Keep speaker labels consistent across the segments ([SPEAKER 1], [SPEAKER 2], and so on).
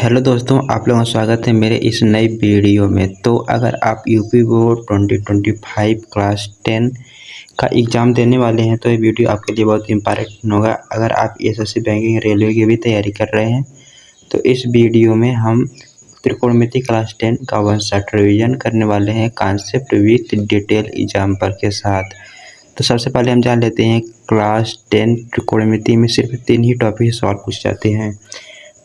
[SPEAKER 1] Hello दोस्तों, आप लोगों का स्वागत है मेरे इस नई वीडियो में। तो अगर आप यूपी बोर्ड 2025 क्लास 10 का एग्ज़ाम देने वाले हैं तो ये वीडियो आपके लिए बहुत इम्पॉर्टेंट होगा। अगर आप एसएससी बैंकिंग रेलवे की भी तैयारी कर रहे हैं तो इस वीडियो में हम त्रिकोणमिति क्लास 10 का 1 शॉर्ट रिविजन करने वाले हैं कॉन्सेप्ट विथ डिटेल एग्जाम्पल के साथ। तो सबसे पहले हम जान लेते हैं क्लास 10 त्रिकोणमिति में सिर्फ 3 ही टॉपिक सॉल्व पूछे जाते हैं।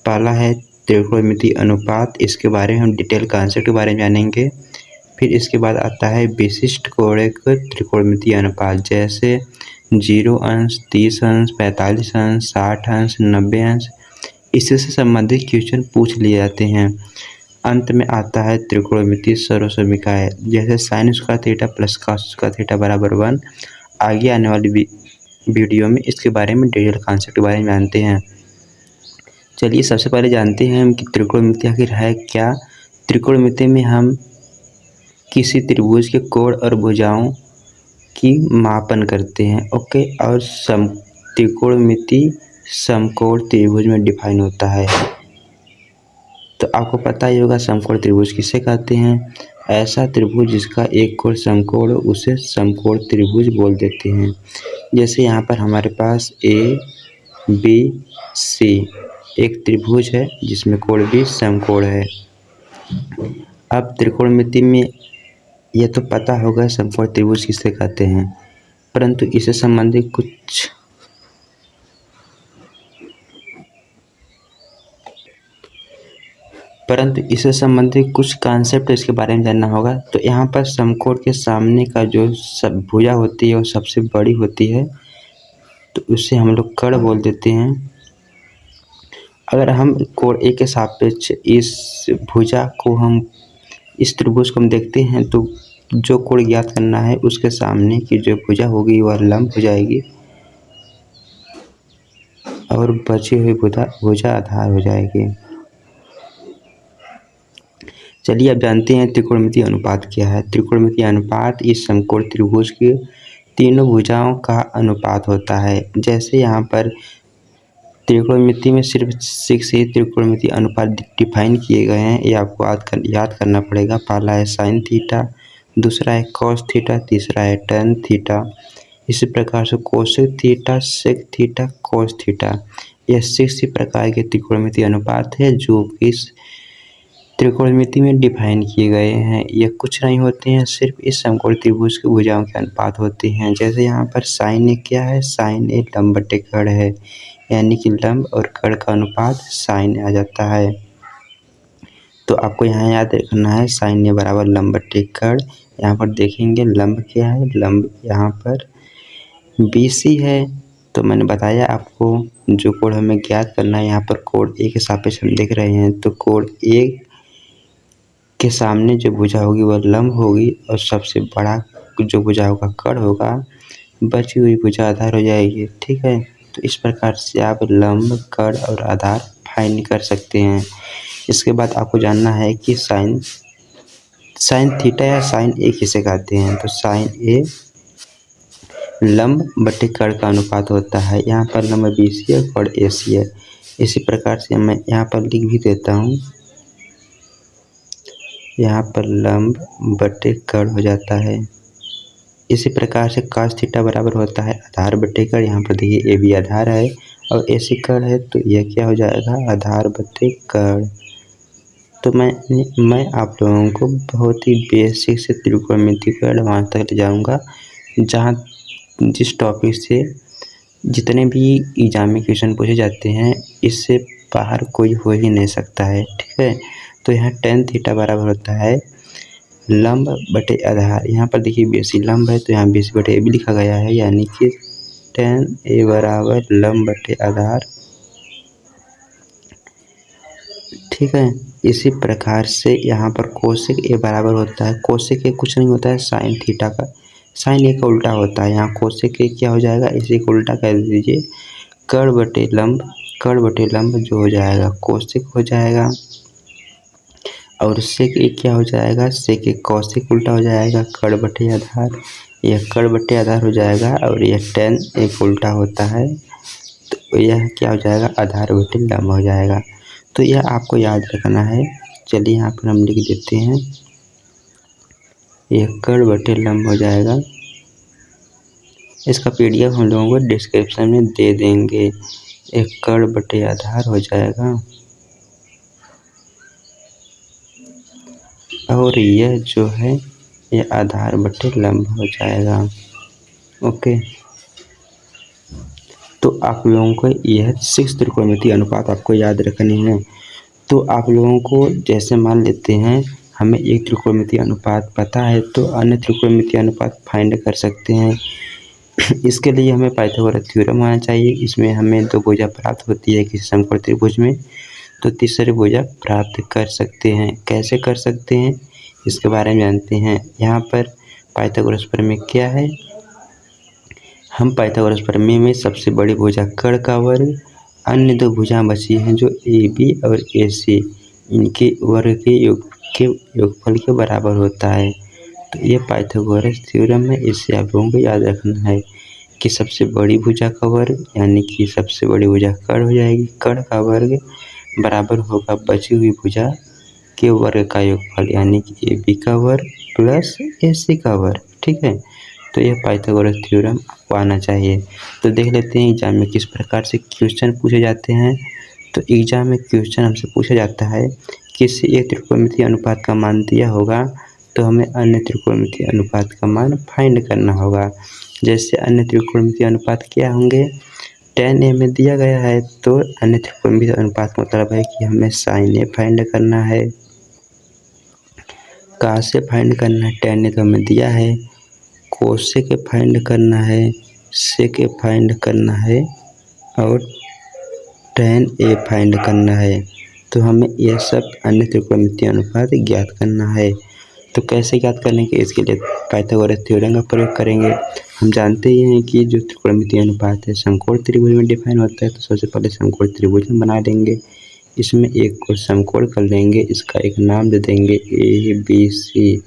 [SPEAKER 1] पहला है त्रिकोणमिति अनुपात, इसके बारे में हम डिटेल कॉन्सेप्ट के बारे में जानेंगे। फिर इसके बाद आता है विशिष्ट कोणिक त्रिकोणमिति अनुपात, जैसे 0 अंश, 30 अंश, 45 अंश, 60 अंश, 90 अंश, इससे संबंधित क्वेश्चन पूछ लिए जाते हैं। अंत में आता है त्रिकोणमिति सर्वसमीकाएं, जैसे sign square theta plus cos square theta बराबर 1। आगे आने वाली वीडियो में इसके बारे में डिटेल कॉन्सेप्ट के बारे में जानते हैं। चलिए सबसे पहले जानते हैं हम कि त्रिकोणमिति आखिर है क्या। त्रिकोणमिति में हम किसी त्रिभुज के कोण और भुजाओं की मापन करते हैं, ओके। और त्रिकोणमिति समकोण त्रिभुज में डिफाइन होता है। तो आपको पता ही होगा समकोण त्रिभुज किसे कहते हैं। ऐसा त्रिभुज जिसका एक कोण समकोण उसे समकोण त्रिभुज बोल देते हैं। जैसे यहाँ पर हमारे पास ए बी सी एक त्रिभुज है जिसमें कोण भी समकोण है। अब त्रिकोणमिति में यह तो पता होगा समकोण त्रिभुज किसे कहते हैं, परंतु इससे संबंधित कुछ कॉन्सेप्ट इसके बारे में जानना होगा। तो यहाँ पर समकोण के सामने का जो भुजा होती है वो सबसे बड़ी होती है, तो उसे हम लोग कर्ण बोल देते हैं। अगर हम कोण ए के सापेक्ष इस भुजा को इस त्रिभुज को हम देखते हैं तो जो कोण ज्ञात करना है उसके सामने की जो भुजा होगी वह लंब हो जाएगी और बची हुई भुजा आधार हो जाएगी। चलिए अब जानते हैं त्रिकोणमिति अनुपात क्या है। त्रिकोणमिति अनुपात इस समकोण त्रिभुज के तीनों भुजाओं का अनुपात होता है। जैसे यहाँ पर त्रिकोणमिति में सिर्फ 6 ही त्रिकोणमिति अनुपात डिफाइन किए गए हैं, ये आपको याद करना पड़ेगा। पहला है साइन थीटा, दूसरा है कॉस थीटा, तीसरा है टैन थीटा। इसी प्रकार से cosec theta, sec theta, cos theta, यह 6 प्रकार के त्रिकोणमिति अनुपात है जो इस त्रिकोणमिति में डिफाइन किए गए हैं। यह कुछ नहीं होते हैं, सिर्फ इस समकोण त्रिभुज की भुजाओं के अनुपात होते हैं। जैसे यहाँ पर साइन ए क्या है, साइन ए लंब बटे कर्ण है, यानी कि लंब और कर्ण का अनुपात साइन आ जाता है। तो आपको यहाँ याद रखना है साइन ए बराबर लंब बटे कर्ण। यहाँ पर देखेंगे लंब क्या है, लंब यहाँ पर BC है। तो मैंने बताया आपको जो कोण हमें ज्ञात करना है, यहाँ पर कोण ए के सापेक्ष हम देख रहे हैं, तो कोण ए के सामने जो भुजा होगी वह लंब होगी और सबसे बड़ा जो भुजा होगा कर्ण होगा, बची हुई भुजा आधार हो जाएगी, ठीक है। तो इस प्रकार से आप लंब, कर्ण और आधार फाइंड कर सकते हैं। इसके बाद आपको जानना है कि साइन थीटा या साइन ए किसे कहते हैं। तो साइन ए लंब बटे कर्ण का अनुपात होता है। यहाँ पर लंब BC है, कर्ण AC है। इसी प्रकार से मैं यहाँ पर लिख भी देता हूँ, यहाँ पर लंब बटे कर्ण हो जाता है। इसी प्रकार से cos थीटा बराबर होता है आधार बटे कर्ण। यहाँ पर देखिए AB आधार है और AC कर्ण है, तो यह क्या हो जाएगा, आधार बटे कर्ण। तो मैं आप लोगों को बहुत ही बेसिक से त्रिकोणमिति को एडवांस तक ले जाऊँगा, जहाँ जिस टॉपिक से जितने भी एग्जाम में क्वेश्चन पूछे जाते हैं इससे बाहर कोई हो ही नहीं सकता है, ठीक है। तो यहाँ tan थीटा बराबर होता है लंब बटे आधार। यहाँ पर देखिए BC लंब है तो यहाँ BC बटे AB लिखा गया है, यानी कि tan A बराबर लंब बटे आधार, ठीक है। इसी प्रकार से यहाँ पर कोसेक A बराबर होता है, कोसेक A कुछ नहीं होता है साइन थीटा का, साइन A का उल्टा होता है। यहाँ कोसेक A क्या हो जाएगा, इसी को उल्टा कर दीजिए, कर्ण बटे लंब जो हो जाएगा कोसेक हो जाएगा, और सेक ए क्या हो जाएगा, सेक ए कॉसेक उल्टा हो जाएगा, कर्ण बटे आधार, यह कर्ण बटे आधार हो जाएगा, और यह tan एक उल्टा होता है तो यह क्या हो जाएगा, आधार बटे लंब हो जाएगा। तो यह आपको याद रखना है। चलिए यहाँ पर हम लिख देते हैं, एकड़ बटे लंब हो जाएगा। इसका PDF हम लोगों को डिस्क्रिप्शन में दे देंगे। एकड़ बटे आधार हो जाएगा, और यह जो है यह आधार बटे लंब हो जाएगा। ओके, तो आप लोगों को यह 6 त्रिकोणमितीय अनुपात आपको याद रखने हैं। तो आप लोगों को जैसे मान लेते हैं हमें एक त्रिकोणमितीय अनुपात पता है, तो अन्य त्रिकोणमितीय अनुपात फाइंड कर सकते हैं। इसके लिए हमें पाइथागोरस थ्योरम आना चाहिए। इसमें हमें 2 भुजा प्राप्त होती है किसी समकोण त्रिभुज में, तो तीसरी भुजा प्राप्त कर सकते हैं। कैसे कर सकते हैं इसके बारे में जानते हैं। यहाँ पर पाइथागोरस प्रमेय क्या है। हम पाइथागोरस प्रमेय में सबसे बड़ी भुजा कर्ण का वर्ग, अन्य 2 भुजा बची हैं जो AB और AC, इनके वर्ग के योगफल के बराबर होता है। तो ये पाइथागोरस थ्योरम है। इसे आप लोगों को याद रखना है कि सबसे बड़ी भुजा का वर्ग यानी कि सबसे बड़ी भुजा कर्ण हो जाएगी। कर्ण का वर्ग बराबर होगा बची हुई भुजा के वर्ग का योगफल यानी कि AB का वर्ग प्लस AC का वर्ग। ठीक है, तो यह पाइथागोरस थ्योरम आपको आना चाहिए। तो देख लेते हैं एग्जाम में किस प्रकार से क्वेश्चन पूछे जाते हैं। तो एग्जाम में क्वेश्चन हमसे पूछा जाता है, किसी एक त्रिकोणमितीय अनुपात का मान दिया होगा तो हमें अन्य त्रिकोणमितीय अनुपात का मान फाइंड करना होगा। जैसे अन्य त्रिकोणमितीय अनुपात क्या होंगे, tan A में दिया गया है, तो अन्य त्रिकोणमितीय अनुपात का मतलब है कि हमें sin A फाइंड करना है। cos से फाइंड करना है, tan A तो हमें दिया है। cos से के फाइंड करना है, sec के फाइंड करना है, और tan A फाइंड करना है। तो हमें यह सब अन्य त्रिकोणमितीय अनुपात ज्ञात करना है। तो कैसे ज्ञात करेंगे, इसके लिए पाइथागोरस थ्योरम का प्रयोग करेंगे। हम जानते ही हैं कि जो त्रिकोणमितीय अनुपात है समकोण त्रिभुज में डिफाइन होता है। तो सबसे पहले समकोण त्रिभुज में बना देंगे, इसमें एक को समकोण कर लेंगे, इसका एक नाम दे देंगे ABC।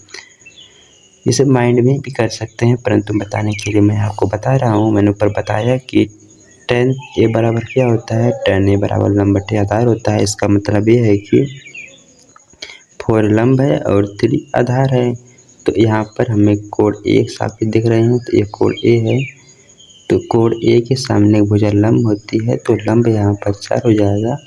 [SPEAKER 1] इसे माइंड में भी कर सकते हैं, परंतु बताने के लिए मैं आपको बता रहा हूँ। मैंने ऊपर बताया कि tan A बराबर क्या होता है, tan A बराबर लंब बटे आधार होता है। इसका मतलब ये है कि 4 लंब है और 3 आधार है। तो यहाँ पर हमें कोण A साबित दिख रहे हैं, तो ये कोण A है। तो कोण A के सामने भुजा लंब होती है, तो लंब यहाँ पर 4 हो जाएगा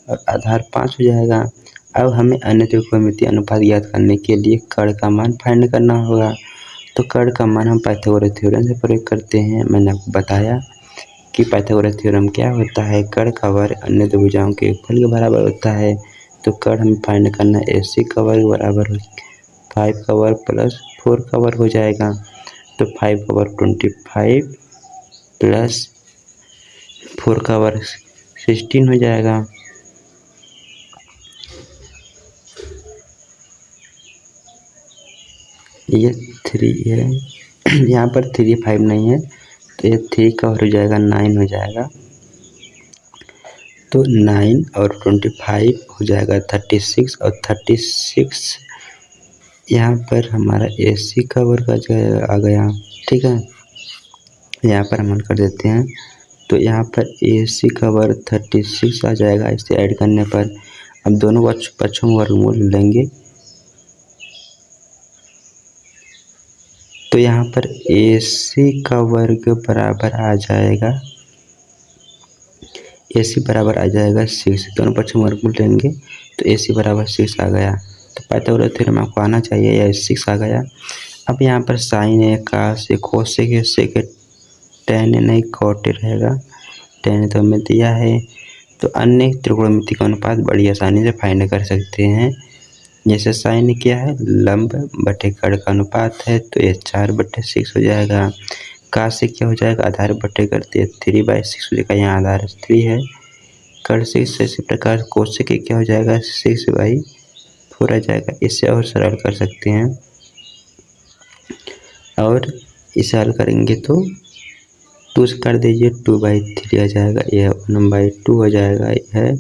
[SPEAKER 1] और आधार 5 हो जाएगा। अब हमें अन्य त्रिकोणमितीय अनुपात ज्ञात करने के लिए कर्ण का मान फाइंड करना होगा। तो कर्ण का मान हम पाइथागोरस थ्योरम से प्रयोग करते हैं। मैंने आपको बताया कि पाइथागोरस थ्योरम क्या होता है। कर्ण का वर्ग अन्य 2 भुजाओं के योगफल के बराबर होता है। तो कर्ण हमें फाइंड करना है, AC का वर्ग बराबर 5 का वर्ग प्लस 4 का वर्ग हो जाएगा। तो 5 का वर्ग 25 प्लस 4 का वर्ग 16 हो जाएगा। ये 3 है, यहाँ पर 3 5 नहीं है, तो ये 3 का हो जाएगा 9 हो जाएगा। तो 9 और 25 हो जाएगा 36, और 36 यहाँ पर हमारा AC का वर्ग आ गया। ठीक है, यहाँ पर हम कर देते हैं। तो यहाँ पर AC का वर्ग 36 आ जाएगा इसे ऐड करने पर। अब दोनों पक्षों में वर्गमूल लेंगे, तो यहाँ पर AC का वर्ग बराबर आ जाएगा, AC बराबर आ जाएगा 6। दोनों पक्षों में वर्गमूल लेंगे तो AC बराबर 6 आ गया। तो पाइथागोरस थ्योरम आपको आना चाहिए, या 6 आ गया। अब यहाँ पर sin A cos A cos से tan A नहीं cot A रहेगा, tan A तो हमें दिया है। तो अन्य त्रिकोणमितीय का अनुपात बड़ी आसानी से फाइंड कर सकते हैं। जैसे sin क्या है, लंब बटे कर्ण का अनुपात है, तो ये 4/6 हो जाएगा। cos से क्या हो जाएगा, आधार बटे करते 3/6 हो जाएगा, यहाँ आधार 3 है। कर्ण से इसी प्रकार cos से क्या हो जाएगा, 6/4 आ जाएगा। इससे और सरल कर सकते हैं, और इसे हल करेंगे तो 2 से कर दीजिए, 2/3 आ जाएगा, यह 1/2 हो जाएगा, यह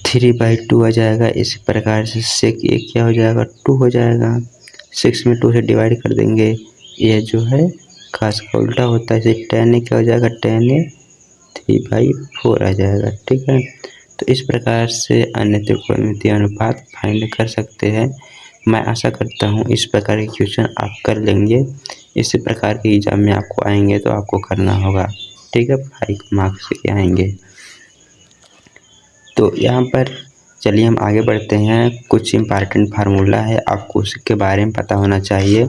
[SPEAKER 1] 3/2 आ जाएगा। इसी प्रकार से sec A क्या हो जाएगा, 2 हो जाएगा। 6 में 2 से डिवाइड कर देंगे, यह जो है cos का उल्टा होता है, इसे tan A क्या हो जाएगा, tan A 3/4 आ जाएगा। ठीक है, तो इस प्रकार से अन्य त्रिकोणमितीय अनुपात फाइंड कर सकते हैं। मैं आशा करता हूँ इस प्रकार के क्वेश्चन आप कर लेंगे। इसी प्रकार के एग्जाम में आपको आएंगे तो आपको करना होगा, ठीक है। 5 मार्क्स के आएंगे। तो यहाँ पर चलिए हम आगे बढ़ते हैं। कुछ इम्पॉर्टेंट फार्मूला है, आपको उसके बारे में पता होना चाहिए।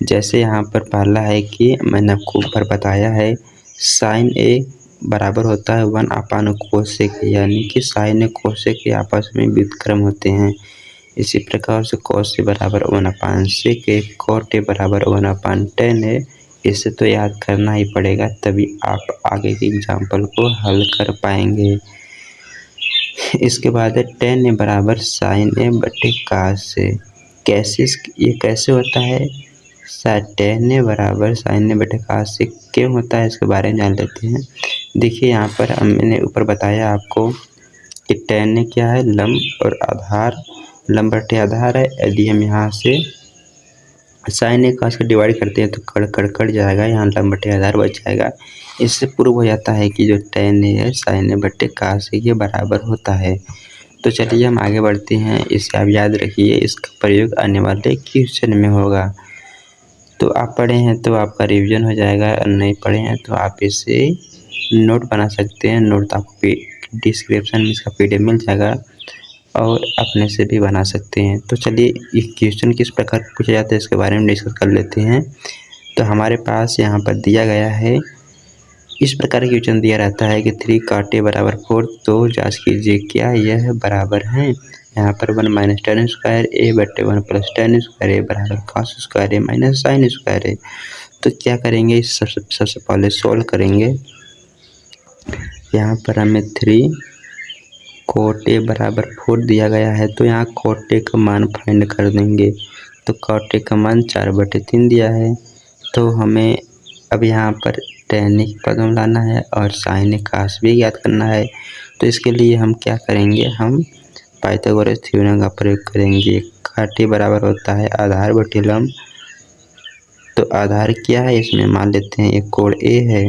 [SPEAKER 1] जैसे यहाँ पर पहला है कि मैंने आपको ऊपर बताया है साइन ए बराबर होता है 1 कोसेक, यानी कि साइन ए कोसेक के आपस में व्युत्क्रम होते हैं। इसी प्रकार से कॉस ए बराबर 1/sec है, कॉट ए बराबर 1/tan है। इसे तो याद करना ही पड़ेगा, तभी आप आगे के एग्जाम्पल को हल कर पाएंगे। इसके बाद है tan ए बराबर साइन ए बटे कास ए। ये कैसे होता है? tan ए बराबर साइन ए बटे कास ए क्यों होता है, इसके बारे में जान लेते हैं। देखिए यहाँ पर मैंने ऊपर बताया आपको कि tan ए क्या है, लंब और आधार, लंब बटे आधार है। यदि हम यहाँ से साइन ए कास को डिवाइड करते हैं तो कट जाएगा, यहाँ लंब बटे आधार बच जाएगा। इससे प्रूव हो जाता है कि जो tan ए है साइन ए बटे कास ए के बराबर होता है। तो चलिए हम आगे बढ़ते हैं। इसे आप याद रखिए, इसका प्रयोग आने वाले क्वेश्चन में होगा। तो आप पढ़े हैं तो आपका रिवीजन हो जाएगा, और नहीं पढ़े हैं तो आप इसे नोट बना सकते हैं। नोट आपको डिस्क्रिप्शन में इसका PDF मिल जाएगा, और अपने से भी बना सकते हैं। तो चलिए ये क्वेश्चन किस प्रकार पूछा जाता है इसके बारे में डिस्कस कर लेते हैं। तो हमारे पास यहाँ पर दिया गया है, इस प्रकार का क्वेश्चन दिया रहता है कि 3 cot a बराबर 4। तो जांच कीजिए क्या यह बराबर हैं। यहाँ पर 1 - tan स्क्वायर ए बटे 1 + tan स्क्वायर ए बराबर cos square A minus sine square ए। तो क्या करेंगे, सबसे पहले सोल्व करेंगे। यहाँ पर हमें 3 cot a बराबर 4 दिया गया है, तो यहाँ cot a का मान फाइंड कर देंगे। तो cot a का मान 4/3 दिया है। तो हमें अब यहाँ पर tan a की पद लाना है और sin a कास भी ज्ञात करना है। तो इसके लिए हम क्या करेंगे, हम पाइथागोरस थ्योरम का प्रयोग करेंगे। cot a बराबर होता है आधार बटे लंब। तो आधार क्या है, इसमें मान लेते हैं एक कोण A है,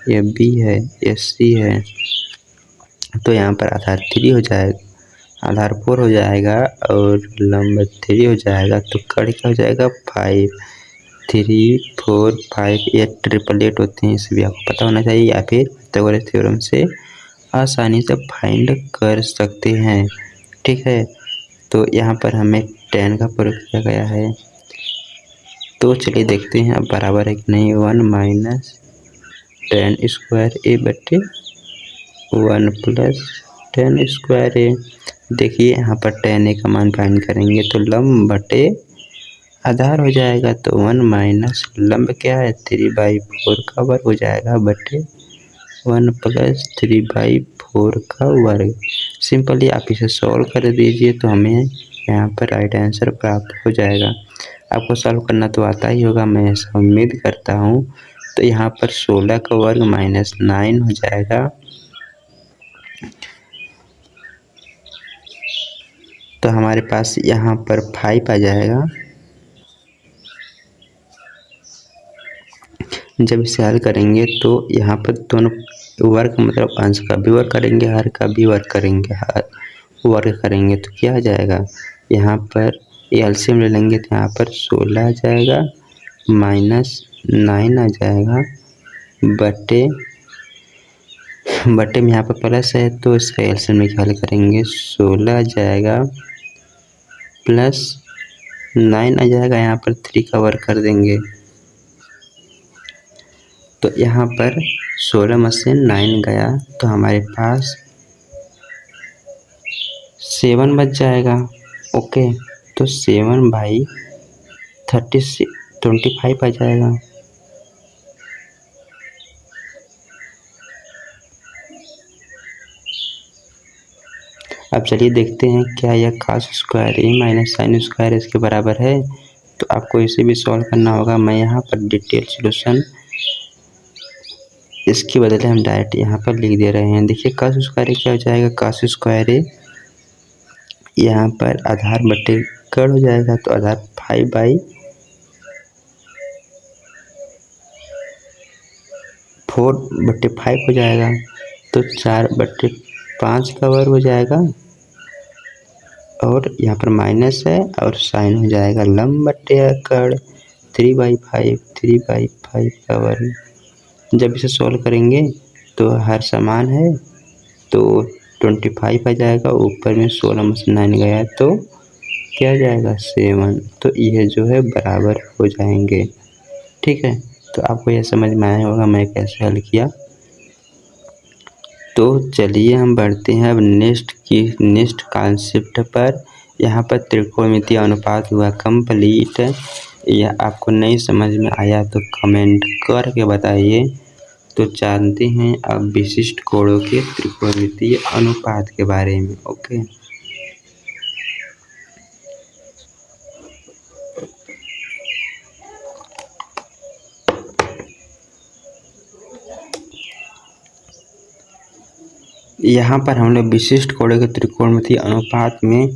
[SPEAKER 1] ये B है, ये C है। तो यहाँ पर आधार 3 हो जाएगा, आधार 4 हो जाएगा और लंब 3 हो जाएगा। तो कड़ क्या हो जाएगा 5, 3, 4, 5। ये 888 होते हैं, इसे भी आपको पता होना चाहिए, या फिर पाइथागोरस थ्योरम से आसानी से फाइंड कर सकते हैं, ठीक है। तो यहाँ पर हमें tan का प्रयोग किया गया है। तो चलिए देखते हैं अब बराबर है कि नहीं। 1 - tan स्क्वायर ए बटे 1 + tan स्क्वायर ए। देखिए यहाँ पर tan ए का मान फाइंड करेंगे तो लंब बटे आधार हो जाएगा। तो 1 - लंब क्या है 3/4 का वर्ग हो जाएगा बटे 1 + 3/4 का वर्ग। सिंपली आप इसे सॉल्व कर दीजिए तो हमें यहाँ पर राइट आंसर प्राप्त हो जाएगा। आपको सॉल्व करना तो आता ही होगा, मैं ऐसा उम्मीद करता हूँ। तो यहाँ पर 16 का वर्ग -9 हो जाएगा। तो हमारे पास यहाँ पर 5 आ जाएगा। जब इसे हल करेंगे तो यहाँ पर दोनों वर्ग मतलब अंश का भी वर्ग करेंगे, हर का भी वर्ग करेंगे, वर्ग करेंगे तो क्या आ जाएगा, यहाँ पर एलसीएम ले लेंगे तो यहाँ पर 16 आ जाएगा, -9 आ जाएगा, बटे में यहाँ पर प्लस है तो इसका एलसीएम में हल करेंगे 16 आ जाएगा +9 आ जाएगा। यहाँ पर 3 का वर्ग कर देंगे तो यहाँ पर 16 में से 9 गया तो हमारे पास 7 बच जाएगा। ओके, तो 7/25 आ जाएगा। अब चलिए देखते हैं क्या यह cos square A minus sine square इसके बराबर है। तो आपको इसे भी सॉल्व करना होगा। मैं यहाँ पर डिटेल सॉल्यूशन इसके बदले हम डायरेक्ट यहाँ पर लिख दे रहे हैं। देखिए cos स्क्वायर ए क्या हो जाएगा, cos स्क्वायर ए यहाँ पर आधार बटे कड़ हो जाएगा तो आधार 5/4/5 हो जाएगा। तो 4/4 5 का वर्ग हो जाएगा और यहाँ पर माइनस है और साइन हो जाएगा लंब बटे एकड़ 3/5 का वर्ग। जब इसे सॉल्व करेंगे तो हर समान है तो 25 आ जाएगा, ऊपर में 16 में से 9 गया तो क्या आ जाएगा 7। तो यह जो है बराबर हो जाएंगे। ठीक है, तो आपको यह समझ में आया होगा मैं कैसे हल किया। तो चलिए हम बढ़ते हैं अब नेक्स्ट कॉन्सेप्ट पर। यहाँ पर त्रिकोणमितीय अनुपात हुआ कंप्लीट। यह आपको नहीं समझ में आया तो कमेंट करके बताइए। तो जानते हैं अब विशिष्ट कोणों के त्रिकोणमितीय अनुपात के बारे में। ओके, यहाँ पर हम लोग विशिष्ट कोणों के त्रिकोणमितीय अनुपात में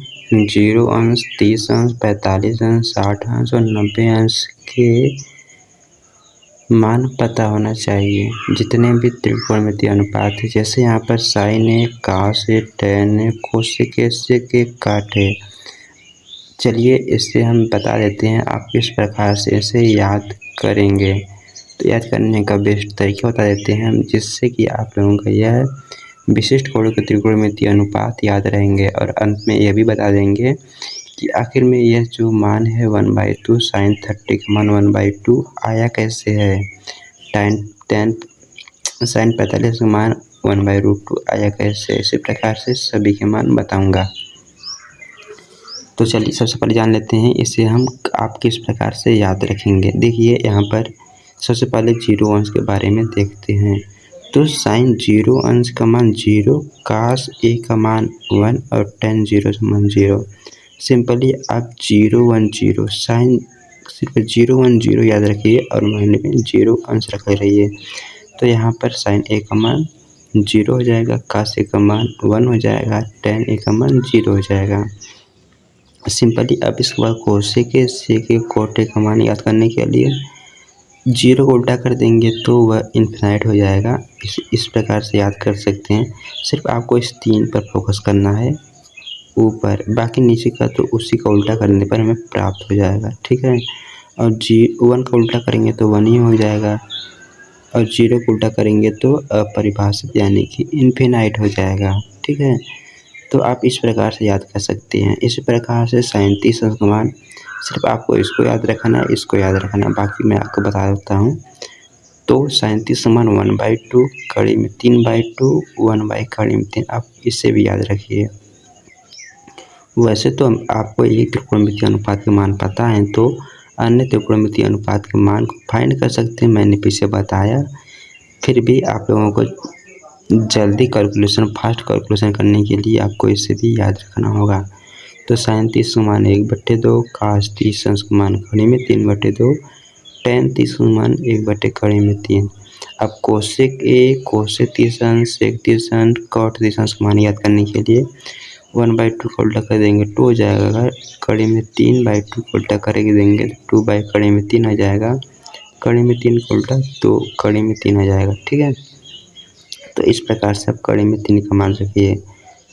[SPEAKER 1] 0 अंश, 30 अंश, 45 अंश, 60 अंश और 90 अंश के मान पता होना चाहिए। जितने भी त्रिकोणमितीय अनुपात है, जैसे यहाँ पर साइन है, कास है, टैन है, कोसेक है, सेक है, काट है। चलिए इससे हम बता देते हैं आप किस प्रकार से इसे याद करेंगे। तो याद करने का बेस्ट तरीका बता देते हैं हम, जिससे कि आप लोगों का यह विशिष्ट कोणों के त्रिकोणमितीय अनुपात याद रहेंगे। और अंत में यह भी बता देंगे कि आखिर में यह जो मान है 1/2 साइन 30 का मान 1/2 आया कैसे है। tan साइन 45 का मान 1/√2 आया कैसे। इसी प्रकार से सभी के मान बताऊंगा। तो चलिए सबसे पहले जान लेते हैं इसे हम आप किस प्रकार से याद रखेंगे। देखिए यहाँ पर सबसे पहले 0 अंश के बारे में देखते हैं। तो साइन 0 अंश का मान 0, कास ए का मान 1 और tan 0 का मान 0। सिंपली आप 0 1 0 साइन सिर्फ 0 1 0 याद रखिए और माइंड में 0 अंश रख रहिए। तो यहाँ पर साइन ए का मान 0 हो जाएगा, कास ए का मान 1 हो जाएगा, tan ए का मान 0 हो जाएगा। सिंपली अब इसके बाद कोसेक के सेक के कोटे का मान याद करने के लिए 0 को उल्टा कर देंगे तो वह इन्फिनाइट हो जाएगा। इस प्रकार से याद कर सकते हैं। सिर्फ आपको इस 3 पर फोकस करना है ऊपर, बाकी नीचे का तो उसी का उल्टा करने पर हमें प्राप्त हो जाएगा। ठीक है, और 1 का उल्टा करेंगे तो 1 ही हो जाएगा और 0 को उल्टा करेंगे तो अपरिभाषित यानी कि इन्फिनाइट हो जाएगा। ठीक है, तो आप इस प्रकार से याद कर सकते हैं। इस प्रकार से 37 अंश का मान सिर्फ आपको इसको याद रखना है, इसको याद रखना है, बाकी मैं आपको बता देता हूँ। तो 37 का मान 1/2 कड़ी में 3/2 1/3, आप इससे भी याद रखिए। वैसे तो आपको एक त्रिकोणमितीय अनुपात के मान पता है तो अन्य त्रिकोणमितीय अनुपात के मान को फाइंड कर सकते हैं, मैंने पीछे बताया। फिर भी आप लोगों को जल्दी कैलकुलेशन फास्ट कैलकुलेशन करने के लिए आपको इसे भी याद रखना होगा। तो 37 का मान 1/2, कास 30 अंश का मान कड़ी में 3/2, tan 30 का मान 1/3। अब कोसेक ए, कोसेक 30 अंश, सेक 30 अंश, कॉट 30 अंश का मान याद करने के लिए 1/2 को उल्टा कर देंगे 2 हो जाएगा। अगर कड़ी में 3/2 को उल्टा करके देंगे तो 2 कड़ी में 3 आ जाएगा, कड़ी में 3 को उल्टा तो कड़ी में 3 आ जाएगा। ठीक है, तो इस प्रकार से आप कड़ी में 3 का मान रखिए।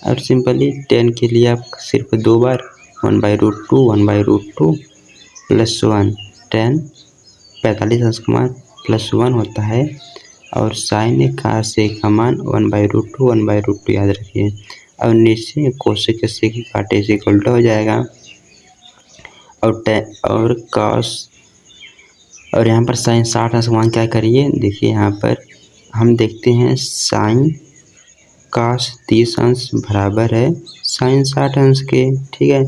[SPEAKER 1] और सिंपली tan के लिए आप सिर्फ 2 बार 1/√2 1/√2 + 1 tan 45 अंश का मान +1 होता है और साइन कास ए का मान 1/√2 1/√2 याद रखिए। और नीचे कोसेक सेक काटे से उल्टा हो जाएगा और कास और यहाँ पर साइन 60 अंश का मान क्या करिए। देखिए यहाँ पर हम देखते हैं साइन कास 30 अंश बराबर है साइन 60 अंश के। ठीक है,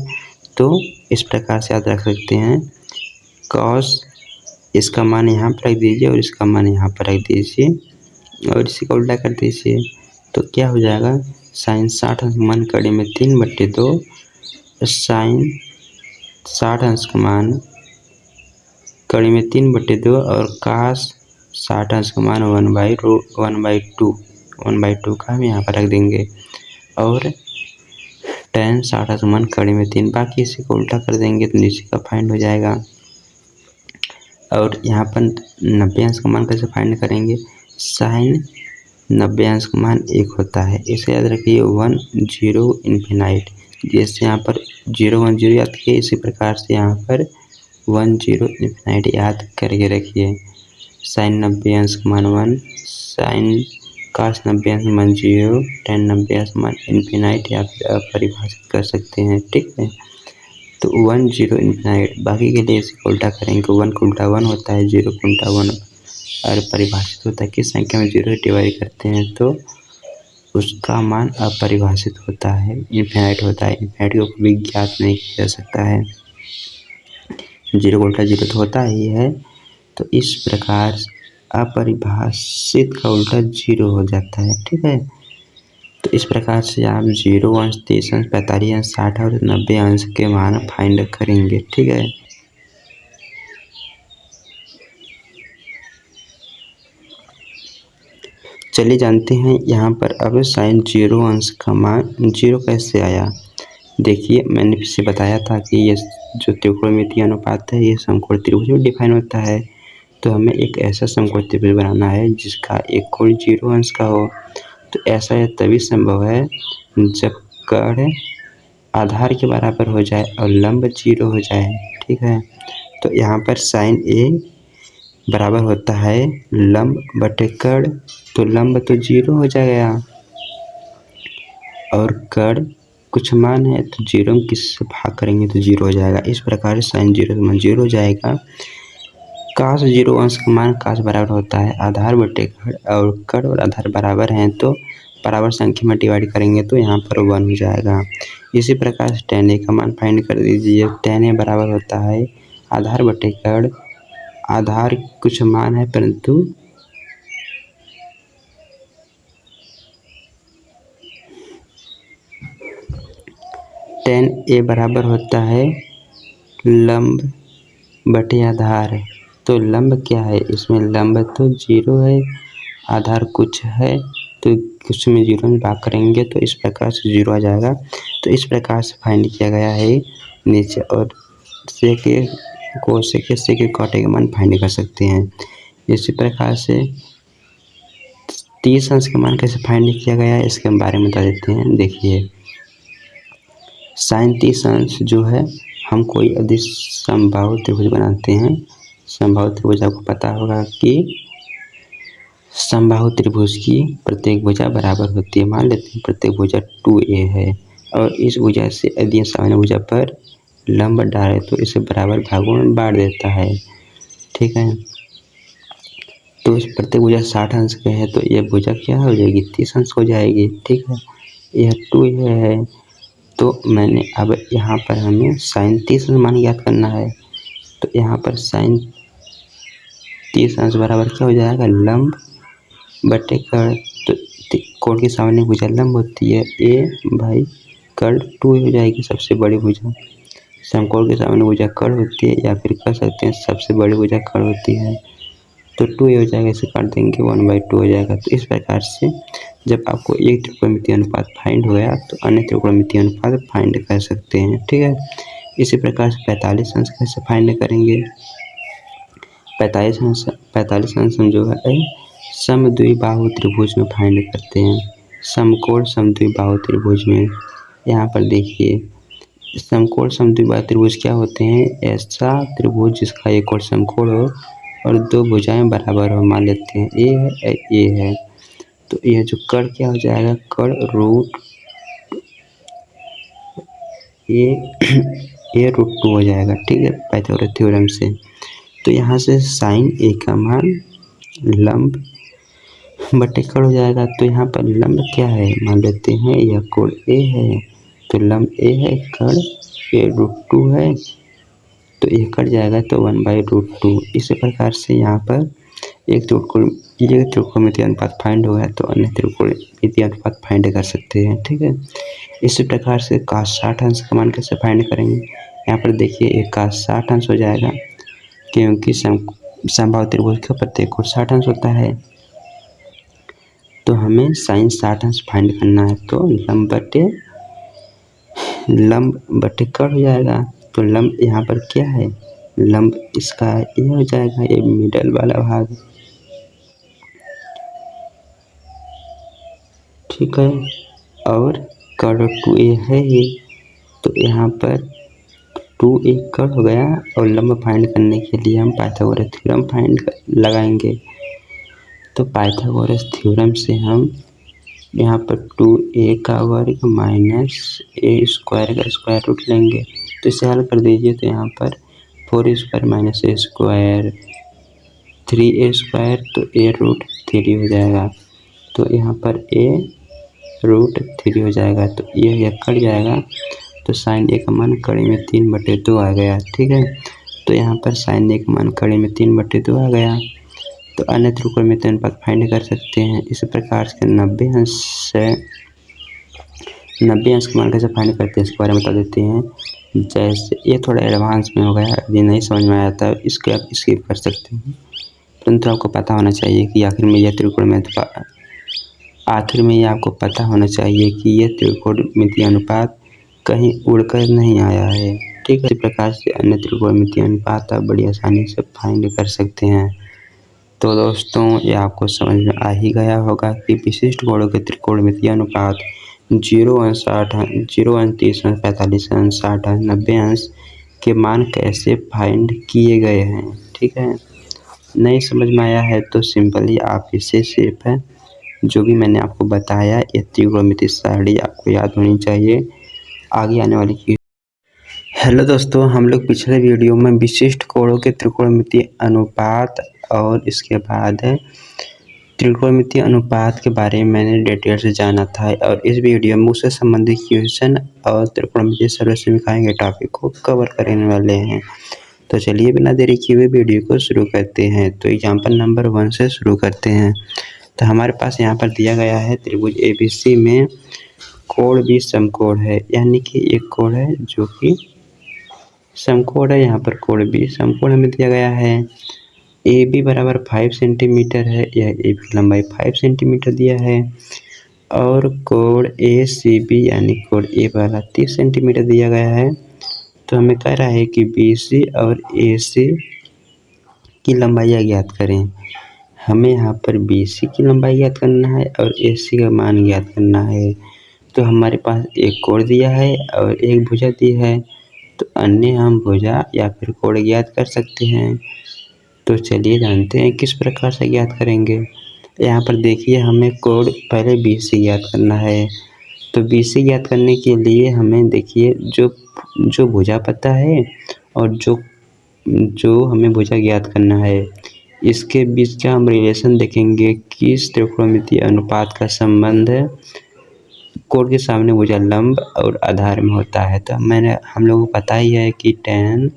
[SPEAKER 1] तो इस प्रकार से याद रख सकते हैं। कॉस इसका मान यहाँ पर रख दीजिए और इसका मान यहाँ पर रख दीजिए और इसी का उल्टा कर दीजिए तो क्या हो जाएगा। साइन 60 अंश का मान कड़ी में 3/2, साइन 60 अंश का मान कड़ी में 3/2 और कास 60 अंश का मान 1/2 का हम यहाँ पर रख देंगे और tan 60 अंश का मान कड़ी में 3, बाकी इसी को उल्टा कर देंगे तो नीचे का फाइंड हो जाएगा। और यहाँ पर 90 अंश का मान कैसे फाइंड करेंगे। साइन 90 अंश का मान 1 होता है। इसे याद रखिए 1 0 इन्फिनाइट, जैसे यहाँ पर 0 1 0 याद किए, इसी प्रकार से यहाँ पर 1 0 इन्फिनाइट याद करके रखिए। साइन 90 अंश का मान 1, साइन कास 90 अंश का मान 0, टेन 90 अंश का मान इन्फिनाइट या फिर अपरिभाषित कर सकते हैं। ठीक है, तो 1 0 इन्फिनाइट, बाकी के लिए इसे उल्टा करेंगे। 1 का उल्टा 1 होता है, 0 का उल्टा 1 और परिभाषित होता है। किस संख्या में 0 डिवाइड करते हैं तो उसका मान अपरिभाषित होता है, इन्फिनाइट होता है। इन्फिनाइट को कभी ज्ञात नहीं किया जा सकता है। 0 का उल्टा 0 तो होता ही है, तो इस प्रकार अपरिभाषित का उल्टा 0 हो जाता है। ठीक है, तो इस प्रकार से आप 0 अंश, 30 अंश, 45 अंश, 60 और 90 अंश के मान फाइंड करेंगे। ठीक है, चलिए जानते हैं यहाँ पर अब साइन 0 अंश का मान 0 कैसे आया। देखिए, मैंने फिर से बताया था कि ये जो त्रिकोणमितीय अनुपात है ये समकोण त्रिभुज में डिफाइन होता है। तो हमें एक ऐसा समकोण त्रिभुज बनाना है जिसका एक कोण 0 अंश का हो। तो ऐसा यह तभी संभव है जब कर्ण आधार के बराबर हो जाए और लंब 0 हो जाए। ठीक है, तो यहाँ पर साइन ए बराबर होता है लंब बटे कर्ण, तो लंब तो 0 हो जाएगा और कर्ण कुछ मान है तो 0 में किससे भाग करेंगे तो 0 हो जाएगा। इस प्रकार से साइन 0 का मान 0 हो जाएगा। काश 0 अंश का मान काश बराबर होता है आधार बटे कर्ण, और कर्ण और आधार बराबर हैं तो बराबर संख्या में डिवाइड करेंगे तो यहाँ पर 1 हो जाएगा। इसी प्रकार से tan a का मान फाइंड कर दीजिए। tan a बराबर होता है आधार बटे कर्ण, आधार कुछ मान है परंतु tan a बराबर होता है लंब बटे आधार। तो लंब क्या है, इसमें लंब तो 0 है, आधार कुछ है तो कुछ में 0 में भाग करेंगे तो इस प्रकार से 0 आ जाएगा। तो इस प्रकार से फाइंड किया गया है नीचे, और से के काटे का मान फाइंड कर सकते हैं। इसी प्रकार से 30 अंश का मान कैसे फाइंड किया गया है इसके बारे में बता देते हैं। देखिए, साइन 30 अंश जो है, हम कोई यदि समबाहु त्रिभुज बनाते हैं। समबाहु त्रिभुज आपको पता होगा कि समबाहु त्रिभुज की प्रत्येक भुजा बराबर होती है। मान लेते हैं प्रत्येक भुजा 2a है और इस भुजा से यदि सामने भुजा पर लंब डाले तो इसे बराबर भागों में बांट देता है। ठीक है, तो इस प्रत्येक भुजा 60 अंश के है तो यह भुजा क्या हो जाएगी 30 अंश हो जाएगी। ठीक है, यह 2 है, तो मैंने अब यहाँ पर हमें साइन 30 अंश मान ज्ञात करना है। तो यहाँ पर साइन 30 अंश बराबर क्या हो जाएगा लंब बटे कर्ण। तो कोण के सामने भुजा लंब होती है a भाई कर्ण 2 हो जाएगी सबसे बड़ी भुजा। समकोण के सामने भुजा कर्ण होती है, या फिर कह सकते हैं सबसे बड़ी भुजा कर्ण होती है, तो 2 हो जाएगा, इसे काट देंगे 1/2 हो जाएगा। तो इस प्रकार से जब आपको एक त्रिकोणमितीय अनुपात फाइंड हो गया तो अन्य त्रिकोणमितीय अनुपात फाइंड कर सकते हैं। ठीक है, इसी प्रकार से 45 अंश कैसे फाइंड करेंगे। 45 अंश जो है समद्विबाहु त्रिभुज में फाइंड करते हैं। समकोण समद्विबाहु त्रिभुज में यहाँ पर देखिए समकोण समद्विबाहु त्रिभुज क्या होते हैं, ऐसा त्रिभुज जिसका एक और समकोण हो और दो भुजाएं बराबर हो। मान लेते हैं ए है, तो यह जो कर्ण क्या हो जाएगा, कर्ण रूट ए रूट 2 हो जाएगा। ठीक है, पाइथागोरस थ्योरम से। तो यहाँ से साइन ए का मान लंब बटे कर्ण हो जाएगा। तो यहाँ पर लंब क्या है, मान लेते हैं यह कोण ए है, तो लंब ए है, कर्ण ए रूट 2 है, तो ये कट जाएगा तो 1/√2। इसी प्रकार से यहाँ पर एक त्रिकोणमितीय अनुपात फाइंड हो गया तो अन्य त्रिकोणमितीय अनुपात फाइंड कर सकते हैं। ठीक है, इसी प्रकार से cos 60 अंश का मान कैसे फाइंड करेंगे। यहाँ पर देखिए एक cos 60 अंश हो जाएगा क्योंकि समबाहु त्रिभुज का प्रत्येक कोण 60 अंश होता है। तो हमें साइन 60 अंश फाइंड करना है, तो लंब बटे कर्ण हो जाएगा। तो लंब यहाँ पर क्या है, लंब इसका ये हो जाएगा, ये मिडल वाला भाग। ठीक है। और कड़ 2a है ये, तो यहाँ पर 2a कड़ हो गया। और लंब फाइंड करने के लिए हम पाइथागोरस थ्योरम लगाएंगे। तो पाइथागोरस थ्योरम से हम यहाँ पर 2a का वर्ग माइनस a स्क्वायर का स्क्वायर रूट लेंगे। तो इसे हल कर दीजिए। तो यहाँ पर 4 square minus a square 3a square, तो a रूट 3 हो जाएगा। तो यहाँ पर a रूट 3 हो जाएगा। तो ये कट जाएगा। तो साइन a का मान कड़ी में 3/2 आ गया। ठीक है। तो यहाँ पर साइन a का मान कड़ी में 3/2 आ गया। तो अन्य त्रिकोणमितीय अनुपात फाइंड कर सकते हैं। इस प्रकार से 90 अंश का मान कैसे फाइंड करते हैं इसके बारे में बता देते हैं। जैसे ये थोड़ा एडवांस में हो गया, यदि नहीं समझ में आया तो इसको आप स्किप कर सकते हैं, परंतु आपको पता होना चाहिए कि आखिर में ये आपको पता होना चाहिए कि ये त्रिकोणमितीय अनुपात कहीं उड़कर नहीं आया है। ठीक है। इसी प्रकार से अन्य त्रिकोणमितीय अनुपात आप बड़ी आसानी से फाइंड कर सकते हैं। तो दोस्तों, ये आपको समझ में आ ही गया होगा कि विशिष्ट कोणों के त्रिकोणमितीय अनुपात 0 अंश 60 अंश 0 अंश 30 अंश 45 अंश 60 अंश 90 अंश के मान कैसे फाइंड किए गए हैं। ठीक है। नहीं समझ में आया है तो सिंपली आप इसे सिर्फ जो भी मैंने आपको बताया, ये त्रिकोणमितीय सारणी आपको याद होनी चाहिए आगे आने वाली की। हेलो दोस्तों, हम लोग पिछले वीडियो में विशिष्ट कोणों के त्रिकोणमितीय अनुपात और इसके बाद त्रिकोणमितीय अनुपात के बारे में मैंने डिटेल से जाना था। और इस वीडियो में उससे संबंधित क्वेश्चन और त्रिकोणमितीय सर्वसमीकरण के टॉपिक को कवर करने वाले हैं। तो चलिए बिना देरी किए हुए वीडियो को शुरू करते हैं। तो एग्जाम्पल नंबर 1 से शुरू करते हैं। तो हमारे पास यहाँ पर दिया गया है त्रिभुज ABC में कोण भी समकोण है, यानी कि एक कोण है जो कि समकोण है। यहाँ पर कोण भी समकोण हमें दिया गया है। AB बराबर 5 सेंटीमीटर है, यह AB की लंबाई 5 सेंटीमीटर दिया है। और कोण ACB यानी कोण A वाला 30 सेंटीमीटर दिया गया है। तो हमें कह रहा है कि BC और AC की लंबाई ज्ञात करें। हमें यहाँ पर BC की लंबाई ज्ञात करना है और AC का मान ज्ञात करना है। तो हमारे पास एक कोण दिया है और एक भुजा दी है, तो अन्य हम भुजा या फिर कोण ज्ञात कर सकते हैं। तो चलिए जानते हैं किस प्रकार से ज्ञात करेंगे। यहाँ पर देखिए, हमें कोण पहले BC ज्ञात करना है। तो BC ज्ञात करने के लिए हमें देखिए जो भुजा पता है और जो हमें भुजा ज्ञात करना है, इसके बीच का हम रिलेशन देखेंगे। किस त्रिकोणमितीय अनुपात का संबंध है कोण के सामने भुजा लंब और आधार में होता है। तो हम लोगों को पता ही है कि tan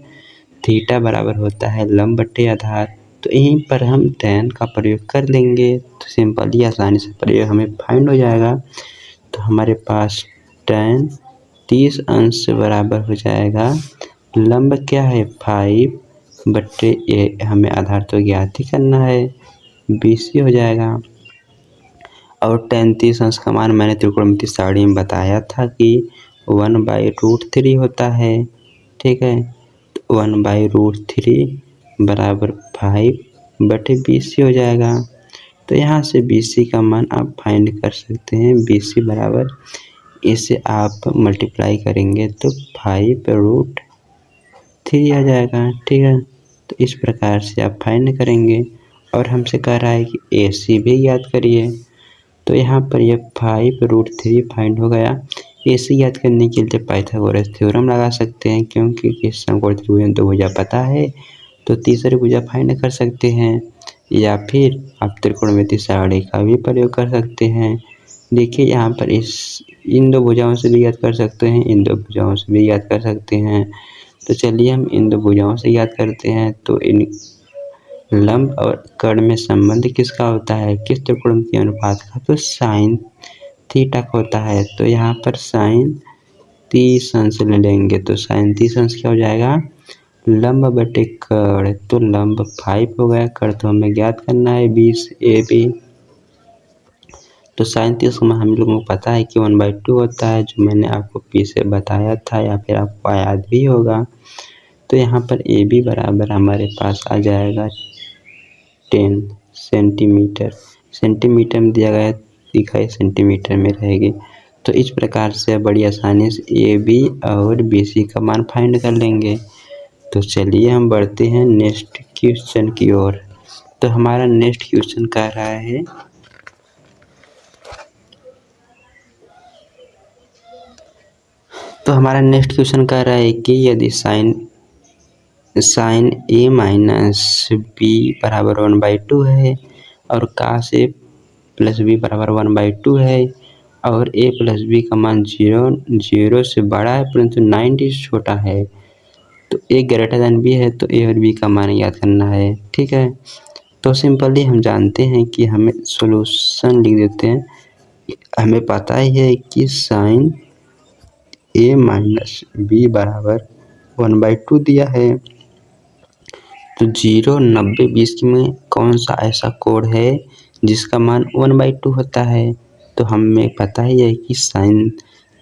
[SPEAKER 1] थीटा बराबर होता है लंब बटे आधार। तो यहीं पर हम tan का प्रयोग कर लेंगे। तो सिंपली आसानी से प्रयोग हमें फाइंड हो जाएगा। तो हमारे पास tan 30 अंश से बराबर हो जाएगा लंब क्या है 5 बटे a, हमें आधार तो ज्ञात ही करना है, BC हो जाएगा। और tan 30 अंश का मान मैंने त्रिकोणमितीय सारणी में बताया था कि 1/√3 होता है। ठीक है। तो 1/√3 बराबर 5 बटे BC हो जाएगा। तो यहाँ से BC का मान आप फाइंड कर सकते हैं। BC बराबर, इसे आप मल्टीप्लाई करेंगे तो 5√3 आ जाएगा। ठीक है। तो इस प्रकार से आप फाइंड करेंगे। और हमसे कह रहा है कि AC भी ज्ञात करिए। तो यहाँ पर यह 5√3 फाइंड हो गया। AC ज्ञात करने के लिए पाइथागोरस थ्योरम लगा सकते हैं, क्योंकि समकोण त्रिभुज में 2 भुजा पता है, तो तीसरी भुजा फाइंड कर सकते हैं। या फिर आप त्रिकोणमितीय सारणी का भी प्रयोग कर सकते हैं। देखिए, यहाँ पर इन 2 भुजाओं से भी ज्ञात कर सकते हैं, इन 2 भुजाओं से भी ज्ञात कर सकते हैं। तो चलिए हम इन 2 भुजाओं से ज्ञात करते हैं। तो इन लंब और कर्ण में संबंध किसका होता है, किस त्रिकोणमितीय अनुपात का, तो साइन थीटा का होता है। तो यहाँ पर साइन 30 अंश ले लेंगे। तो साइन 30 अंश क्या हो जाएगा, लंब बटे कर्ण। तो लंब 5 हो गया, कर्ण तो हमें ज्ञात करना है 20 AB। तो साइन 30 में हम लोगों को पता है कि 1/2 होता है, जो मैंने आपको पीछे बताया था या फिर आपको याद भी होगा। तो यहाँ पर AB बराबर हमारे पास आ जाएगा 10 सेंटीमीटर। सेंटीमीटर में दिया गया है इकाई सेंटीमीटर में रहेगी। तो इस प्रकार से बड़ी आसानी से ए बी और बी सी का मान फाइंड कर लेंगे। तो चलिए हम बढ़ते हैं नेक्स्ट क्वेश्चन की ओर। तो हमारा नेक्स्ट क्वेश्चन कह रहा है कि यदि साइन ए माइनस बी बराबर 1/2 है और कास ए प्लस बी बराबर 1/2 है और ए प्लस बी का मान 0 से बड़ा है परंतु 90 से छोटा है, तो ए ग्रेटर देन बी है, तो ए और बी का मान याद करना है। ठीक है, तो सिंपली हम जानते हैं कि हमें सॉल्यूशन लिख देते हैं। हमें पता ही है कि साइन ए माइनस बी बराबर 1/2 दिया है। तो 0, 90, 20 में कौन सा ऐसा कोड है जिसका मान 1/2 होता है? तो हमें पता ही है कि साइन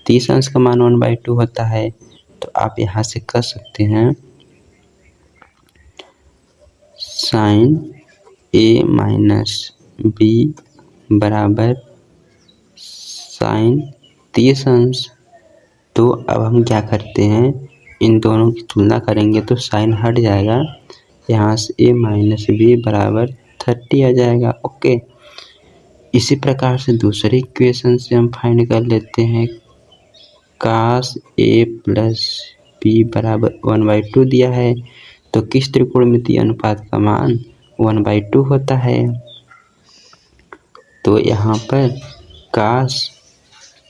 [SPEAKER 1] 30 अंश का मान 1/2 होता है। तो आप यहाँ से कर सकते हैं साइन ए माइनस बी बराबर साइन 30 अंश। तो अब हम क्या करते हैं, इन दोनों की तुलना करेंगे तो साइन हट जाएगा, यहाँ से ए माइनस बी बराबर 30 आ जाएगा। ओके, इसी प्रकार से दूसरे इक्वेशन से हम फाइंड कर लेते हैं कास ए प्लस बी बराबर 1/2 दिया है, तो किस त्रिकोणमितीय अनुपात का मान 1/2 होता है? तो यहाँ पर कास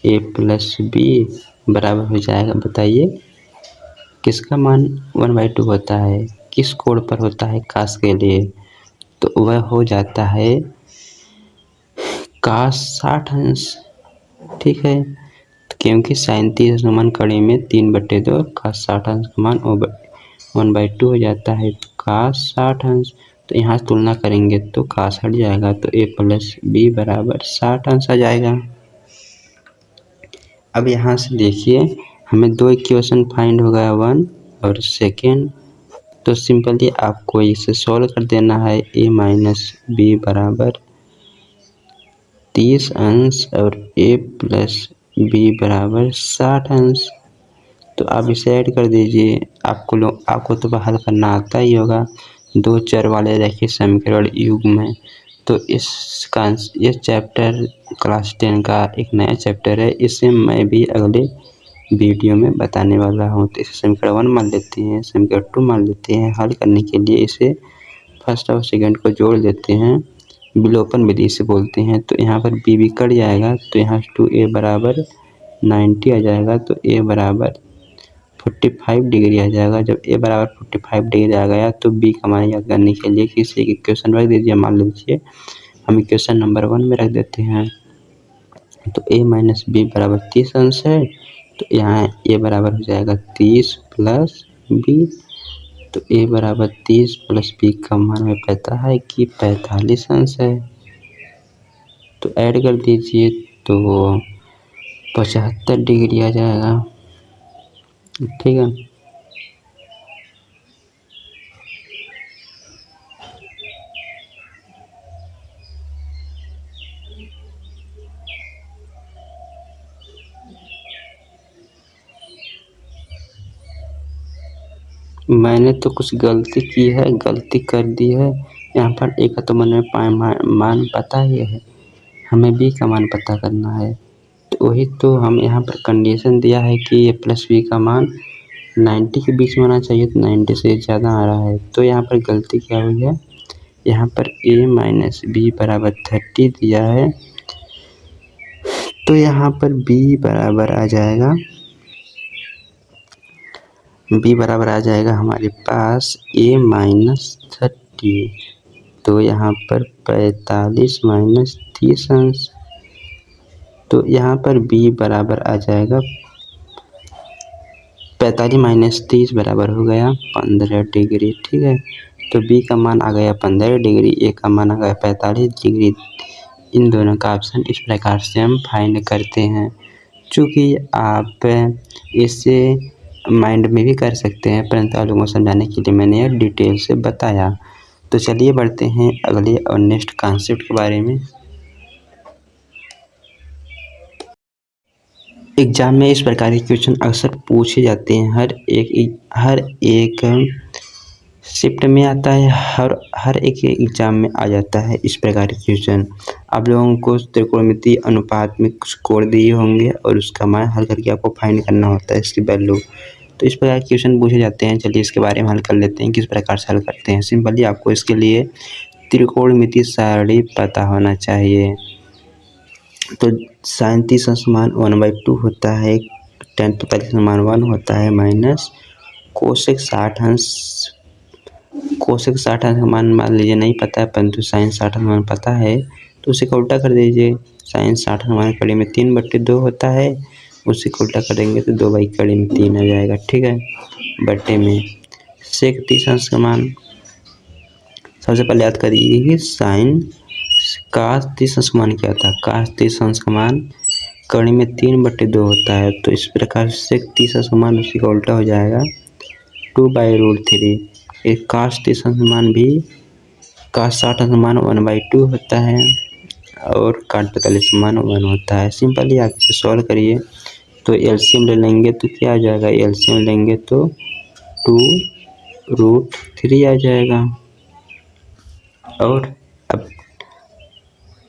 [SPEAKER 1] ए प्लस बी बराबर हो जाएगा, बताइए किसका मान 1/2 होता है, किस कोण पर होता है कास के लिए? तो वह हो जाता है कास 60 अंश। ठीक है, क्योंकि साइन 30 का मान कड़ी में 3/2, कास 60 अंश का मान 1/2 हो जाता है, तो कास 60 अंश। तो यहाँ तुलना करेंगे तो कास हट जाएगा, तो ए प्लस बी बराबर 60 अंश आ जाएगा। अब यहाँ से देखिए हमें दो इक्वेशन फाइंड हो गया, 1 और सेकेंड। तो सिंपली आपको इसे सॉल्व कर देना है। ए माइनस बी बराबर 30 अंश और ए प्लस बी बराबर 60 अंश। तो आप इसे ऐड कर दीजिए। आपको तो हल करना आता ही होगा, दो चर वाले रैखिक समीकरण युग में। तो इस चैप्टर क्लास 10 का एक नया चैप्टर है, इसे मैं भी अगले वीडियो में बताने वाला हूँ। तो इसे समीकरण 1 मान लेते हैं, समीकरण 2 मान लेते हैं। हल करने के लिए इसे फर्स्ट और सेकंड को जोड़ देते हैं, विलोपन विधि से बोलते हैं। तो यहाँ पर बी भी कट जाएगा, तो यहाँ 2a बराबर 90 आ जाएगा, तो a बराबर 45 डिग्री आ जाएगा। जब a बराबर 45 डिग्री आ गया तो b का मान याद करने के लिए किसी एक इक्वेशन रख दीजिए। मान लीजिए हम इक्वेशन नंबर 1 में रख देते हैं, तो a माइनस बी बराबर 30 अंश है, तो यहाँ a बराबर हो जाएगा 30 प्लस b। तो a बराबर 30 प्लस b का मान हमें पता है कि 45 अंश है, तो ऐड कर दीजिए तो 75 डिग्री आ जाएगा। ठीक है, मैंने तो कुछ गलती की है, गलती कर दी है। यहाँ पर ए का तो मन में मान पता ही है, हमें बी का मान पता करना है। तो वही तो हम यहाँ पर कंडीशन दिया है कि ए प्लस बी का मान 90 के बीच में होना चाहिए, तो 90 से ज़्यादा आ रहा है। तो यहाँ पर गलती क्या हुई है, यहाँ पर a माइनस बी बराबर 30 दिया है, तो यहाँ पर b बराबर आ जाएगा हमारे पास a माइनस 30। तो यहाँ पर 45 माइनस 30 अंश, तो यहाँ पर b बराबर आ जाएगा 45 माइनस 30 बराबर हो गया 15 डिग्री। ठीक है, तो b का मान आ गया 15 डिग्री, a का मान आ गया 45 डिग्री। इन दोनों का ऑप्शन इस प्रकार से हम फाइंड करते हैं। चूँकि आप इसे माइंड में भी कर सकते हैं, परंतु आप लोगों को समझाने के लिए मैंने यह डिटेल से बताया। तो चलिए बढ़ते हैं अगले और नेक्स्ट कॉन्सेप्ट के बारे में। एग्जाम में इस प्रकार के क्वेश्चन अक्सर पूछे जाते हैं। हर एक शिफ्ट में आता है, हर एक एग्जाम में आ जाता है इस प्रकार के क्वेश्चन। आप लोगों को त्रिकोणमितीय अनुपात में कुछ कोड दिए होंगे और उसका मान हल करके आपको फाइंड करना होता है इसकी वैल्यू। तो इस प्रकार के क्वेश्चन पूछे जाते हैं। चलिए इसके बारे में हल कर लेते हैं, किस प्रकार से हल करते हैं। सिंपली आपको इसके लिए त्रिकोणमितीय सारणी पता होना चाहिए। तो sin 30 अंश मान 1/2 होता है, tan 45 मान 1 होता है, माइनस कोसेक 60 अंश का मान लीजिए नहीं पता है, परंतु साइन 60 मान पता है, तो उसे का उल्टा कर दीजिए। साइन 60 मान कड़ी में 3/2 होता है, उसी को उल्टा करेंगे तो 2/3 आ जाएगा। ठीक है, बट्टे में सेक 30 अंश का मान सबसे पहले याद करिए कि साइन काश 30 अंश का मान क्या था। काश 30 अंश का मान कड़ी में 3/2 होता है, तो इस प्रकार से 30 अंश का मान उसी का उल्टा हो जाएगा 2/√3। एक काश 30 अंश मान भी काश 60 अंश मान 1/2 होता है और काट 45 मान 1 होता है। सिंपली आप इसे सॉल्व करिए तो एलसीएम ले लेंगे तो क्या आ जाएगा, एलसीएम लेंगे तो 2√3 आ जाएगा। और अब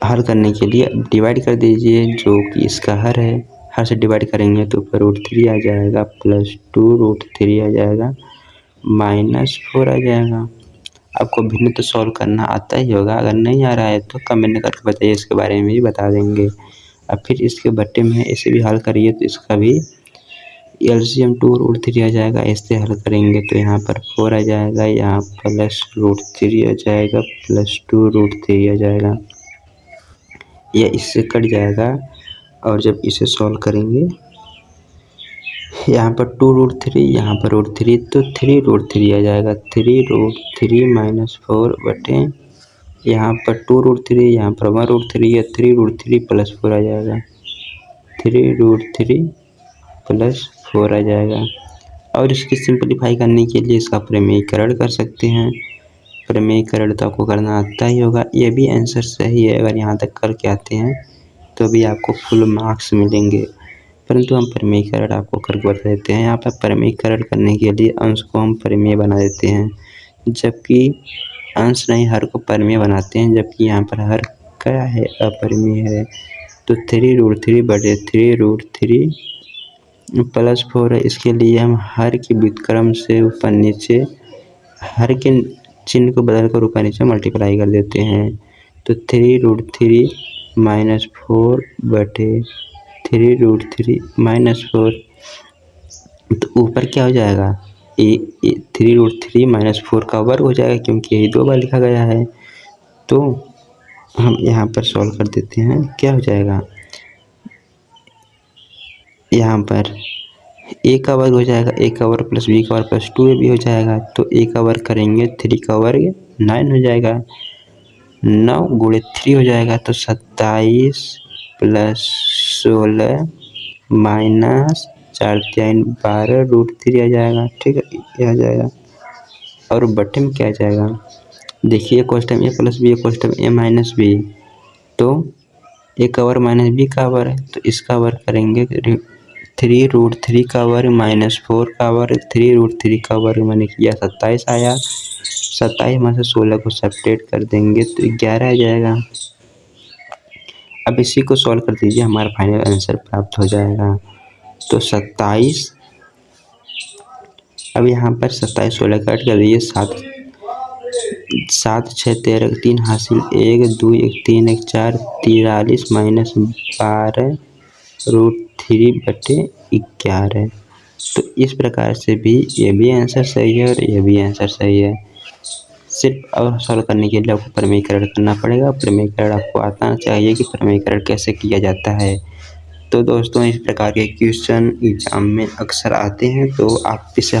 [SPEAKER 1] हल करने के लिए डिवाइड कर दीजिए, जो कि इसका हर है। हर से डिवाइड करेंगे तो ऊपर √3 आ जाएगा, प्लस 2√3 आ जाएगा, -4 आ जाएगा। आपको भिन्न तो सॉल्व करना आता ही होगा, अगर नहीं आ रहा है तो कमेंट करके बताइए, इसके बारे में भी बता देंगे। अब फिर इसके बट्टे में इसे भी हल करिए तो इसका भी एलसीएम 2√3 आ जाएगा। इससे हल करेंगे तो यहाँ पर 4 आ जाएगा, यहाँ प्लस √3 आ जाएगा, प्लस 2√3 आ जाएगा। यह इससे कट जाएगा और जब इसे सॉल्व करेंगे यहाँ पर 2√3, यहाँ पर √3, तो 3√3 आ जाएगा। 3√3 -4 बटे यहाँ पर 2√3, यहाँ पर 1√3 या 3√3 + 4 आ जाएगा। 3√3 + 4 आ जाएगा। और इसकी सिंपलीफाई करने के लिए इसका प्रमेयीकरण कर सकते हैं। प्रमेयीकरण तो आपको करना आता ही होगा। ये भी आंसर सही है, अगर यहाँ तक करके आते हैं तो भी आपको फुल मार्क्स मिलेंगे, परंतु हम प्रमेयीकरण आपको करके बता देते हैं। यहाँ पर प्रमेयीकरण करने के लिए अंश को हम प्रमेय बना देते हैं, जबकि अंश नहीं हर को प्रमेय बनाते हैं, जबकि यहाँ पर हर क्या है, अपरिमेय है। तो 3√3 बटे 3√3 + 4 है। इसके लिए हम हर के व्युत्क्रम से ऊपर नीचे हर के चिन्ह को बदलकर ऊपर नीचे मल्टीप्लाई कर देते हैं। तो 3√3 -4 बटे 3√3 -4, तो ऊपर क्या हो जाएगा, 3√3 -4 का वर्ग हो जाएगा, क्योंकि यही 2 बार लिखा गया है। तो हम यहाँ पर सॉल्व कर देते हैं, क्या हो जाएगा, यहाँ पर a का वर्ग हो जाएगा, a का वर्ग प्लस b का वर्ग प्लस 2ab हो जाएगा। तो a का वर्ग करेंगे 3 का वर्ग 9 हो जाएगा, 9 × 3 हो जाएगा, तो 27 + 16 -4 3 12√3 आ जाएगा। ठीक है, ये आ जाएगा। और बटे में क्या आ जाएगा, देखिए question a + b question a - b, तो a का वर्ग -b का वर्ग, तो इसका वर्ग करेंगे 3√3 का वर्ग -4 का वर्ग, 3√3 का वर्ग मैंने किया 27 आया, 27 में से 16 को सब्ट्रैक्ट कर देंगे तो 11 आ जाएगा। अब इसी को सॉल्व कर दीजिए, हमारा फाइनल आंसर प्राप्त हो जाएगा। तो 27, अब यहाँ पर 27 16 कट कर दीजिए, 7 6 13 3 हासिल 1 2 1 3 1 4 43 -12√3 बटे 11। तो इस प्रकार से भी ये भी आंसर सही है और ये भी आंसर सही है। सिर्फ और सॉल्व करने के लिए आपको प्रमेयीकरण करना पड़ेगा। प्रमेयीकरण आपको आना चाहिए कि प्रमेयीकरण कैसे किया जाता है। तो दोस्तों, इस प्रकार के क्वेश्चन एग्जाम में अक्सर आते हैं, तो आप इसे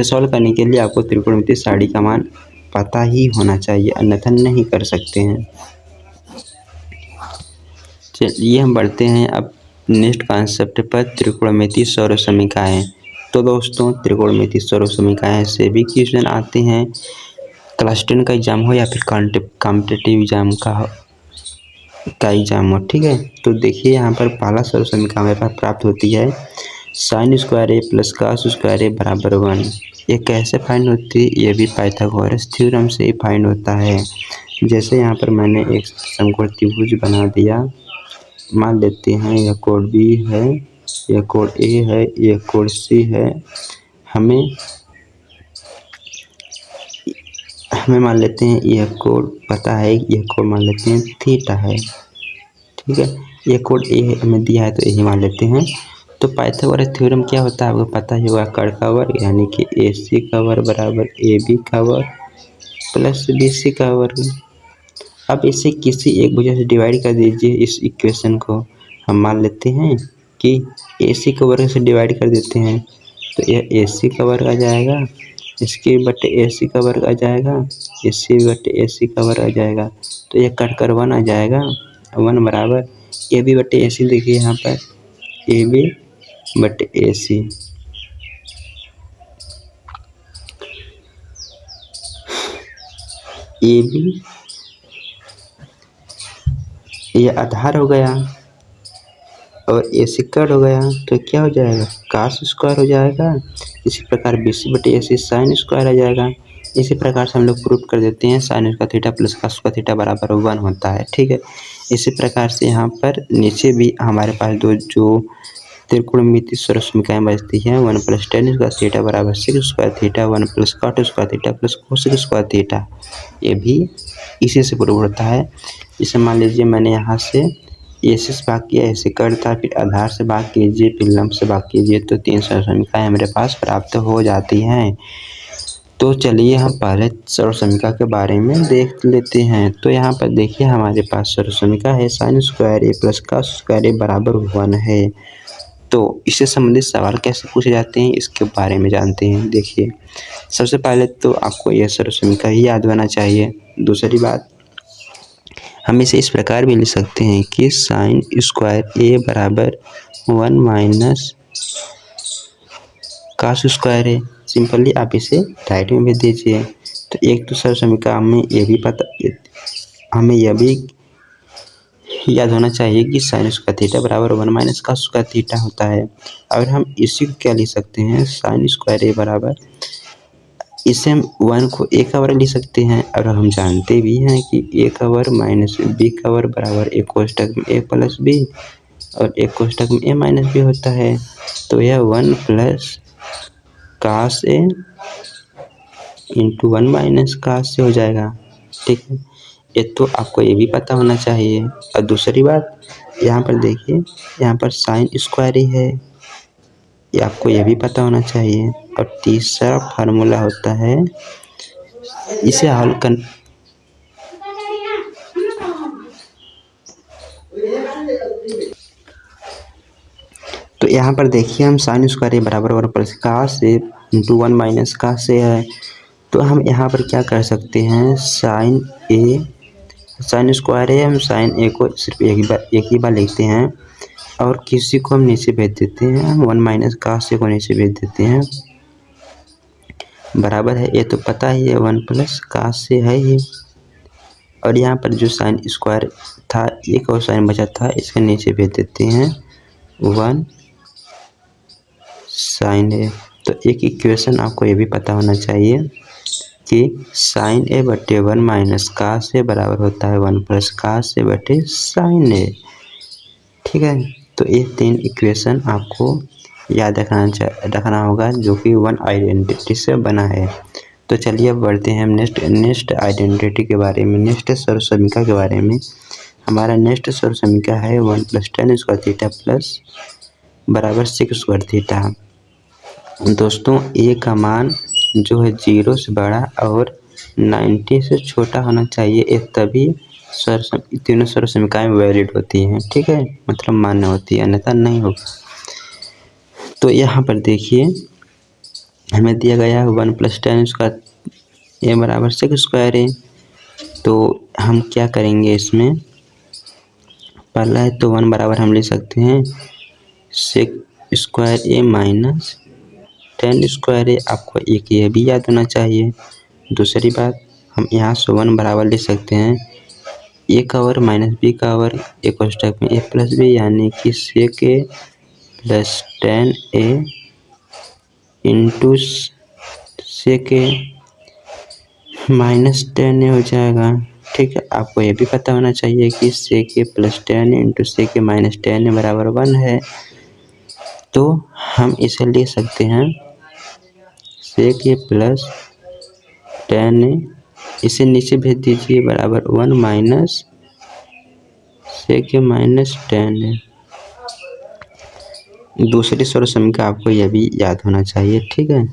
[SPEAKER 1] सॉल्व करने के लिए आपको त्रिकोणमितीय सारणी का मान पता ही होना चाहिए, अन्यथा नहीं कर सकते हैं। चलिए हम बढ़ते हैं अब नेक्स्ट कॉन्सेप्ट पर, त्रिकोणमितीय सर्वसमीकाएं। तो दोस्तों, त्रिकोणमितीय सर्वसमीकाएं से भी क्वेश्चन आते हैं, क्लास 10 का एग्जाम हो या फिर कॉम्पिटिटिव एग्जाम का हो। का एग्जाम हो। ठीक है, तो देखिए यहाँ पर पहला सर्व समीकरण हमारे पास प्राप्त होती है साइन स्क्वायर ए प्लस कास स्क्वायर ए बराबर 1। ये कैसे फाइंड होती है? ये भी पाइथागोरस थ्योरम से ही फाइंड होता है। जैसे यहाँ पर मैंने एक समकोण त्रिभुज बना दिया, मान लेते हैं यह कोण बी है, यह कोण ए है, यह कोण सी है। हमें मान लेते हैं यह कोण पता है, यह कोण मान लेते हैं थीटा है। ठीक है, ये कोण ए हमें दिया है तो यही मान लेते हैं। तो पाइथागोरस थ्योरम क्या होता है आपको पता ही होगा, कर्ण का वर्ग यानी कि ए सी का वर्ग बराबर ए बी का वर्ग प्लस बी सी का वर्ग। अब इसे किसी एक भुजा से डिवाइड कर दीजिए। इस इक्वेशन को हम मान लेते हैं कि ए सी के वर्ग से डिवाइड कर देते हैं, तो यह ए सी का वर्ग आ जाएगा, इसके बटे ए सी का वर्ग आ जाएगा, इससे बटे ए सी का वर्ग आ जाएगा, तो यह कट कर 1 आ जाएगा। 1 बराबर ए बी बटे ए सी, देखिए यहाँ पर ए बी बटे ए सी। ए बी ये आधार हो गया और ए सी कट हो गया, तो क्या हो जाएगा कास स्क्वायर हो जाएगा। इसी प्रकार बी सी बटे ए सी साइन स्क्वायर आ जाएगा। इसी प्रकार से हम लोग प्रूफ कर देते हैं sine square theta plus cos square theta बराबर 1 होता है। ठीक है, इसी प्रकार से यहाँ पर नीचे भी हमारे पास दो जो त्रिकोणमितीय सर्व समीकरण बचती है 1 प्लस tan स्क्वायर थीटा बराबर sec square theta 1 plus cot square theta plus cosec square theta, ये भी इसी से प्रूव होता है। इसे मान लीजिए मैंने यहाँ से ए से भाग किया, ऐसे करता, फिर आधार से भाग कीजिए, फिर लंब से भाग कीजिए, तो 3 सर्व समीकरण हमारे पास प्राप्त हो जाती हैं। तो चलिए हम पहले सर्व समीकरण के बारे में देख लेते हैं। तो यहाँ पर देखिए हमारे पास सर्व समीकरण है साइन स्क्वायर ए प्लस कास स्क्वायर ए बराबर 1 है। तो इससे संबंधित सवाल कैसे पूछे जाते हैं इसके बारे में जानते हैं। देखिए सबसे पहले तो आपको यह सर्व समीकरण ही याद होना चाहिए। दूसरी बात, हम इसे इस प्रकार भी लिख सकते हैं कि साइन स्क्वायर ए बराबर 1 माइनस कास स्क्वायर है। सिंपली आप इसे राइट में भेज दीजिए। तो एक तो सर्व समीकरण हमें यह भी याद होना चाहिए कि साइन स्क्वायर थीटा बराबर 1 माइनस कास स्क्वायर थीटा होता है। और हम इसी को क्या लिख सकते हैं, साइन स्क्वायर ए बराबर, इसे हम 1 को ए का वर्ग लिख सकते हैं। और हम जानते भी हैं कि ए का वर्ग माइनस बी का वर्ग बराबर एक कोष्ठक में ए प्लस बी और एक कोष्ठक में ए माइनस बी होता है। तो यह 1 प्लस कास ए इंटू 1 माइनस कास से हो जाएगा। ठीक है, ये तो आपको ये भी पता होना चाहिए। और दूसरी बात, यहाँ पर देखिए यहाँ पर साइन स्क्वायर ही है, ये आपको ये भी पता होना चाहिए। और तीसरा फार्मूला होता है, इसे हल कर तो यहाँ पर देखिए हम साइन स्क्वायर ए बराबर 1 प्लस कास से इंटू 1 माइनस कास से है। तो हम यहाँ पर क्या कर सकते हैं, साइन स्क्वायर है, हम साइन ए को सिर्फ एक ही बार लिखते हैं और किसी को हम नीचे भेज देते हैं, हम 1 माइनस कास से को नीचे भेज देते हैं, बराबर है, ये तो पता ही है 1 प्लस कास से है ही। और यहाँ पर जो साइन स्क्वायर था, एक और साइन बचा था, इसके नीचे भेज देते हैं 1 साइन ए। तो एक इक्वेशन आपको ये भी पता होना चाहिए कि साइन ए बटे 1 माइनस कास ए बराबर होता है 1 प्लस कास ए बटे साइन ए। ठीक है, तो ये 3 इक्वेशन आपको याद रखना होगा जो कि 1 आइडेंटिटी से बना है। तो चलिए अब बढ़ते हैं हम नेक्स्ट आइडेंटिटी के बारे में, नेक्स्ट सर्व समीकरण के बारे में। हमारा नेक्स्ट सर्व समीकरण है 1 plus tan square theta plus बराबर सेक स्क्वायर थीटा। दोस्तों ए का मान जो है 0 से बड़ा और 90 से छोटा होना चाहिए, ये तभी तीनों सर्व समीकरण वैलिड होती हैं। ठीक है, मतलब मान्य होती है, अन्यथा नहीं होगा। तो यहाँ पर देखिए हमें दिया गया है 1 प्लस tan स्क्वायर ए बराबर सेक स्क्वायर है। तो हम क्या करेंगे, इसमें पहला है तो 1 बराबर हम ले सकते हैं sec square A minus tan square ए, आपको एक ये भी याद होना चाहिए। दूसरी बात, हम यहाँ से 1 बराबर ले सकते हैं ए का वर्ग माइनस बी का वर्ग ए कोष्टक में ए प्लस बी यानी कि सेक ए प्लस टेन ए इंटू सेक ए माइनस टेन ए हो जाएगा। ठीक है, आपको ये भी पता होना चाहिए कि सेक ए प्लस टेन ए इंटू सेक ए माइनस टेन ए बराबर 1 है। तो हम इसे लिख सकते हैं सेक ए प्लस टेन ए, इसे नीचे भेज दीजिए, बराबर 1 माइनस सेक ए माइनस टेन ए। दूसरी सर्व समीकरण आपको यह भी याद होना चाहिए। ठीक है,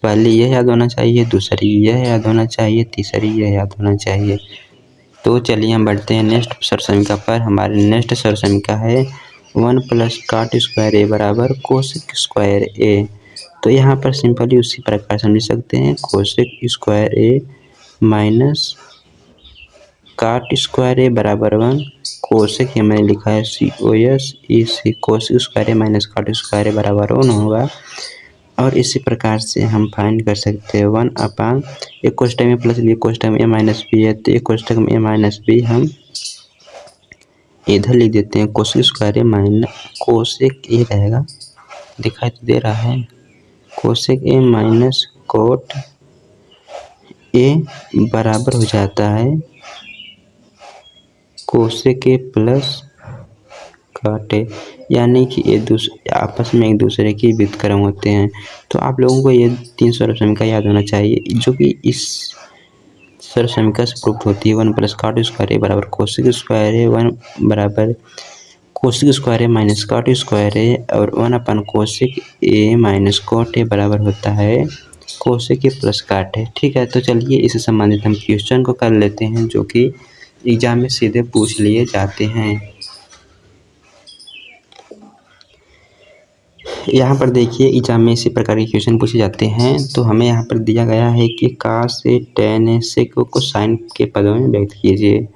[SPEAKER 1] पहले यह याद होना चाहिए, दूसरी यह याद होना चाहिए, तीसरी यह याद होना चाहिए। तो चलिए हम बढ़ते हैं नेक्स्ट सर्व समीकरण पर। हमारे नेक्स्ट सर्व समीकरण है 1 प्लस कॉट स्क्वायर ए बराबर कोसेक स्क्वायर ए। तो यहाँ पर सिंपली उसी प्रकार समझ सकते हैं, cosec square A minus cot square ए बराबर 1। कोसेक ये मैंने लिखा है COS, इसी cosec square A minus cot square ए बराबर 1 होगा। और इसी प्रकार से हम फाइंड कर सकते हैं 1 अपान एक कोष्टक में प्लस बी कोष्टक में ए माइनस बी है, तो एक कोष्टक में ए माइनस बी हम इधर लिख देते हैं cosec square A minus cosec A रहेगा, दिखाई तो दे रहा है, cosec A minus cot A बराबर हो जाता है cosec A plus cot A, यानी कि ये आपस में एक दूसरे के व्युत्क्रम होते हैं। तो आप लोगों को ये 3 सर्व समीकरण याद होना चाहिए, जो कि इस सर्व समीकरण से प्रूफ होती है। 1 प्लस कॉट स्क्वायर ए बराबर कोसेक स्क्वायर ए, 1 बराबर cosec square A minus cot square A, और 1 अपन cosec A minus cot A बराबर होता है cosec A plus cot A. ठीक है, तो चलिए इससे संबंधित हम क्वेश्चन को कर लेते हैं, जो कि एग्जाम में सीधे पूछ लिए जाते हैं। यहाँ पर देखिए एग्जाम में इसी प्रकार के क्वेश्चन पूछे जाते हैं। तो हमें यहाँ पर दिया गया है कि कॉस से टेन ए सेक को साइन के पदों में व्यक्त कीजिए।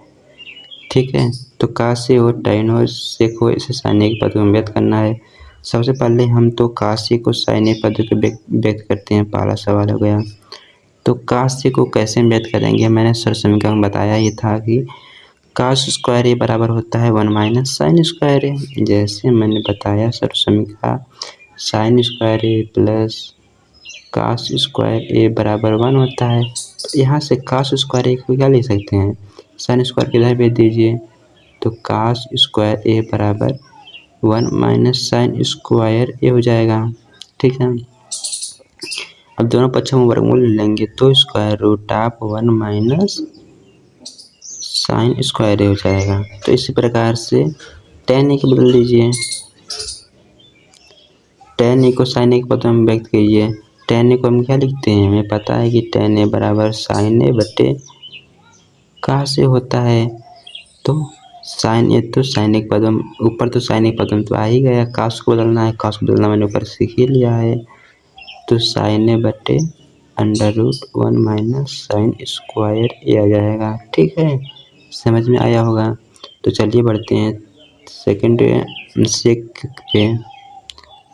[SPEAKER 1] ठीक है, तो कॉस से हो टेन हो सेक हो, इसे साइन के पदों में व्यक्त करना है। सबसे पहले हम तो कॉस से को साइन के पदों के व्यक्त करते हैं, पहला सवाल हो गया। तो कॉस से को कैसे व्यक्त करेंगे, मैंने सर्व समीकरण में बताया ही था कि कॉस स्क्वायर ए बराबर होता है 1 माइनस साइन स्क्वायर ए। जैसे मैंने बताया सर्व समीकरण साइन स्क्वायर ए प्लस कॉस स्क्वायर ए बराबर 1 होता है। तो यहाँ से कॉस स्क्वायर ए को क्या ले सकते हैं, साइन स्क्वायर के इधर भेज दीजिए, तो कॉस स्क्वायर ए बराबर 1 माइनस साइन स्क्वायर ए हो जाएगा। ठीक है, अब दोनों पक्षों में वर्गमूल लेंगे तो square root of 1 minus sine square A हो जाएगा। तो इसी प्रकार से टेन ए को बदल दीजिए, टेन ए को साइन ए के पदों में व्यक्त कीजिए। टेन ए को हम क्या लिखते हैं, हमें पता है कि टेन ए बराबर साइन ए बटे कॉस ए होता है। तो साइन ए तो साइन ए के पदों में, ऊपर तो साइन ए के पदों में तो आ ही गया, कॉस को बदलना है, कॉस को बदलना मैंने ऊपर सीख ही लिया है। तो साइन ए बटे under root 1 minus sine square A आ जाएगा। ठीक है, समझ में आया होगा। तो चलिए बढ़ते हैं सेकेंड सेक पे।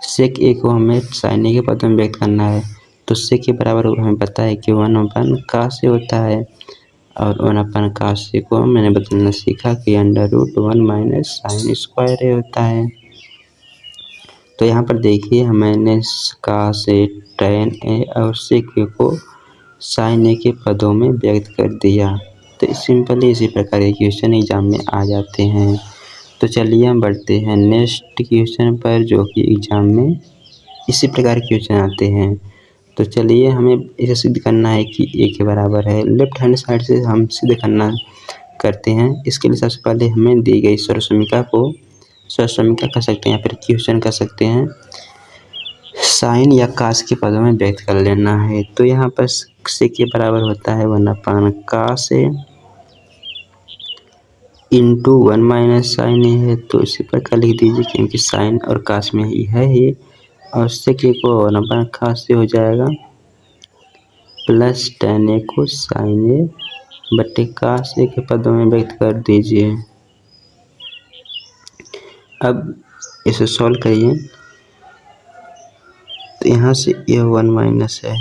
[SPEAKER 1] सेक ए को हमें साइन ए के पदों में व्यक्त करना है, तो सेक के बराबर हमें पता है कि 1 अपन कॉस ए होता है, और 1 अपन कॉस ए को मैंने बदलना सीखा कि under root 1 minus sine square A होता है। तो यहाँ पर देखिए मैंने कॉस ए टेन ए और सेक ए को साइन ए के पदों में व्यक्त कर दिया। तो सिंपली इसी प्रकार के क्वेश्चन एग्जाम में आ जाते हैं। तो चलिए हम बढ़ते हैं नेक्स्ट क्वेश्चन पर, जो कि एग्जाम में इसी प्रकार के क्वेश्चन आते हैं। तो चलिए हमें इसे सिद्ध करना है कि ए के बराबर है। लेफ्ट हैंड साइड से हम सिद्ध करना करते हैं। इसके लिए सबसे पहले हमें दी गई सर्व समीकरण को सर्व समीकरण कर सकते हैं या फिर क्वेश्चन कर सकते हैं, साइन या कॉस के पदों में व्यक्त कर लेना है। तो यहाँ पर से के बराबर होता है 1 अपान cos A into 1 minus sign ए है, तो इसी प्रकार लिख दीजिए क्योंकि साइन और कॉस में ही है ही, और सेक ए को 1 अपान कॉस ए हो जाएगा प्लस टेन ए को साइन ए बटे कॉस ए के पदों में व्यक्त कर दीजिए। अब इसे सॉल्व करिए, तो यहाँ से यह 1 माइनस है,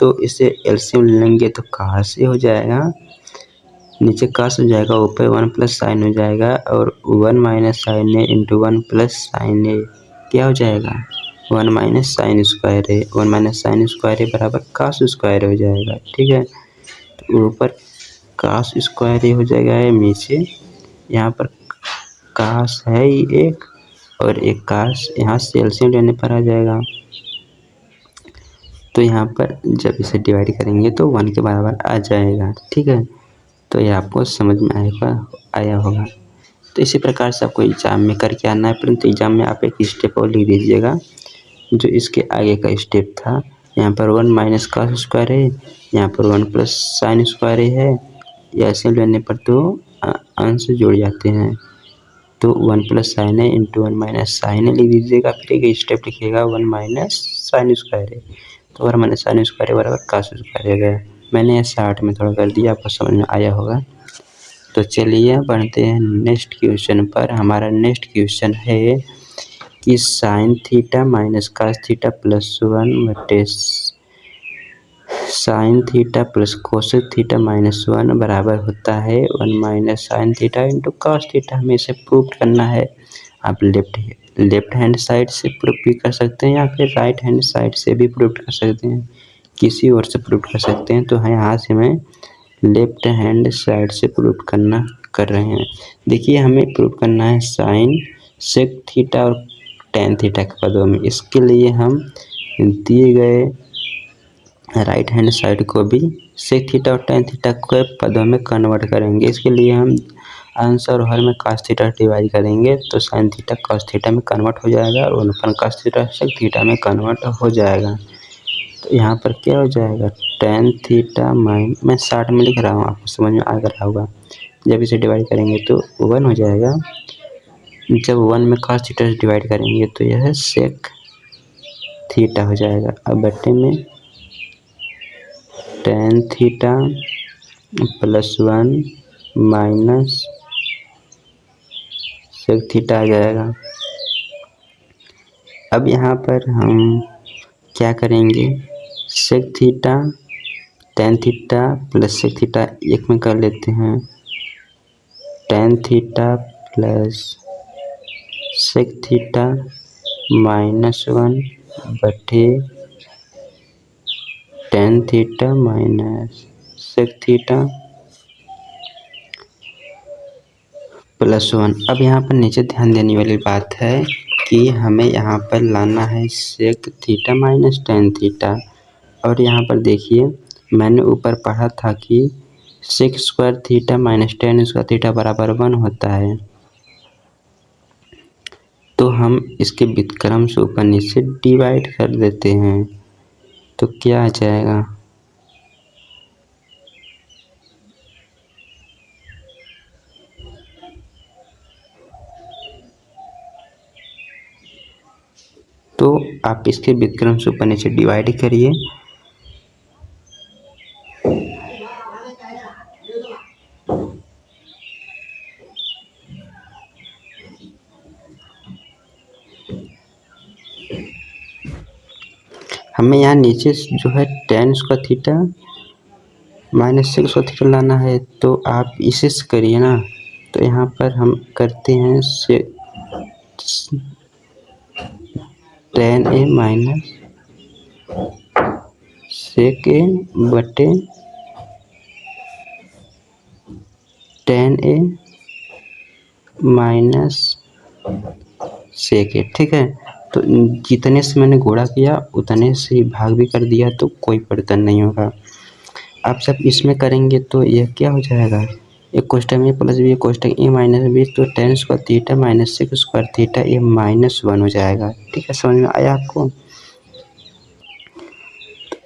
[SPEAKER 1] तो इसे एलसीएम लेंगे तो कहाँ से हो जाएगा, नीचे कास हो जाएगा, ऊपर 1 प्लस साइन हो जाएगा और 1 माइनस साइन ए इंटू 1 प्लस साइन ए क्या हो जाएगा 1 minus sine square A, 1 minus sine square ए बराबर कास स्क्वायर हो जाएगा। ठीक है, तो ऊपर कास स्क्वायर ए हो जाएगा, नीचे यहाँ पर कास है ही एक और एक कास, यहाँ से एलसीएम लेने पर आ जाएगा। तो यहाँ पर जब इसे डिवाइड करेंगे तो 1 के बराबर आ जाएगा। ठीक है, तो ये आपको समझ में आया होगा। तो इसी प्रकार से आपको एग्जाम में करके आना है, परंतु एग्जाम में आप एक स्टेप और लिख दीजिएगा जो इसके आगे का स्टेप था। यहाँ पर 1 माइनस कास स्क्वायर है, यहाँ पर 1 प्लस साइन स्क्वायर है, ऐसे लेने पर तो अंश जुड़ जाते हैं। तो 1 प्लस साइन है इंटू 1 माइनस साइन है लिख दीजिएगा, फिर एक स्टेप लिखिएगा 1 माइनस साइन स्क्वायर है, तो 1 माइनस साइन स्क्वायर है बराबर कास स्क्वायर है गया। मैंने ऐसा 8 में थोड़ा कर दिया, आपको समझ में आया होगा। तो चलिए बढ़ते हैं नेक्स्ट क्वेश्चन पर। हमारा नेक्स्ट क्वेश्चन है कि sine theta minus cos theta plus 1 बटे sine theta plus cosec theta minus 1 बराबर होता है 1 minus sine theta into cos theta. हमें इसे प्रूव करना है। आप लेफ्ट हैंड साइड से प्रूव भी कर सकते हैं या फिर राइट हैंड साइड से भी प्रूव कर सकते हैं, किसी और से प्रूव कर सकते हैं। तो यहाँ से मैं लेफ्ट हैंड साइड से प्रूव कर रहे हैं। देखिए हमें प्रूव करना है साइन सेक थीटा और टेन थीटा के पदों में। इसके लिए हम दिए गए राइट हैंड साइड को भी सेक थीटा और टेन थीटा के पदों में कन्वर्ट करेंगे। इसके लिए हम अंश और हर में कास थीटा डिवाइड करेंगे तो साइन थीटा कास थीटा में कन्वर्ट हो जाएगा और अपन कास थीटा सेक थीटा में कन्वर्ट हो जाएगा। तो यहाँ पर क्या हो जाएगा टेन थीटा माइन, मैं 60 में लिख रहा हूँ, आपको समझ में आ रहा होगा। जब इसे डिवाइड करेंगे तो 1 हो जाएगा, जब 1 में कास थीटा से डिवाइड करेंगे तो यह सेक थीटा हो जाएगा। अब बट्टे में tan theta plus 1 minus sec theta आ जाएगा। अब यहाँ पर हम क्या करेंगे, sec theta tan theta plus sec theta एक में कर लेते हैं, tan theta plus sec theta minus 1 बटे tan theta minus sec theta plus 1। अब यहाँ पर नीचे ध्यान देने वाली बात है कि हमें यहाँ पर लाना है sec theta minus tan theta. और यहाँ पर देखिए मैंने ऊपर पढ़ा था कि sec square theta minus tan square theta बराबर 1 होता है। तो हम इसके व्युत्क्रम से ऊपर नीचे डिवाइड कर देते हैं तो क्या आ जाएगा, तो आप इसके व्युत्क्रम से ऊपर नीचे डिवाइड करिए। हमें यहाँ नीचे जो है tan square theta minus sec square theta लाना है, तो आप इसे करिए ना। तो यहाँ पर हम करते हैं टेन ए माइनस सेक ए बटे टेन ए माइनस सेक ए। ठीक है, तो जितने से मैंने गुणा किया उतने से ही भाग भी कर दिया तो कोई परिवर्तन नहीं होगा। आप सब इसमें करेंगे तो यह क्या हो जाएगा, एक कोष्टक में प्लस बी कोष्टक ए माइनस बी, तो tan square theta minus sec square theta ये माइनस 1 हो जाएगा। ठीक है, समझ में आया आपको।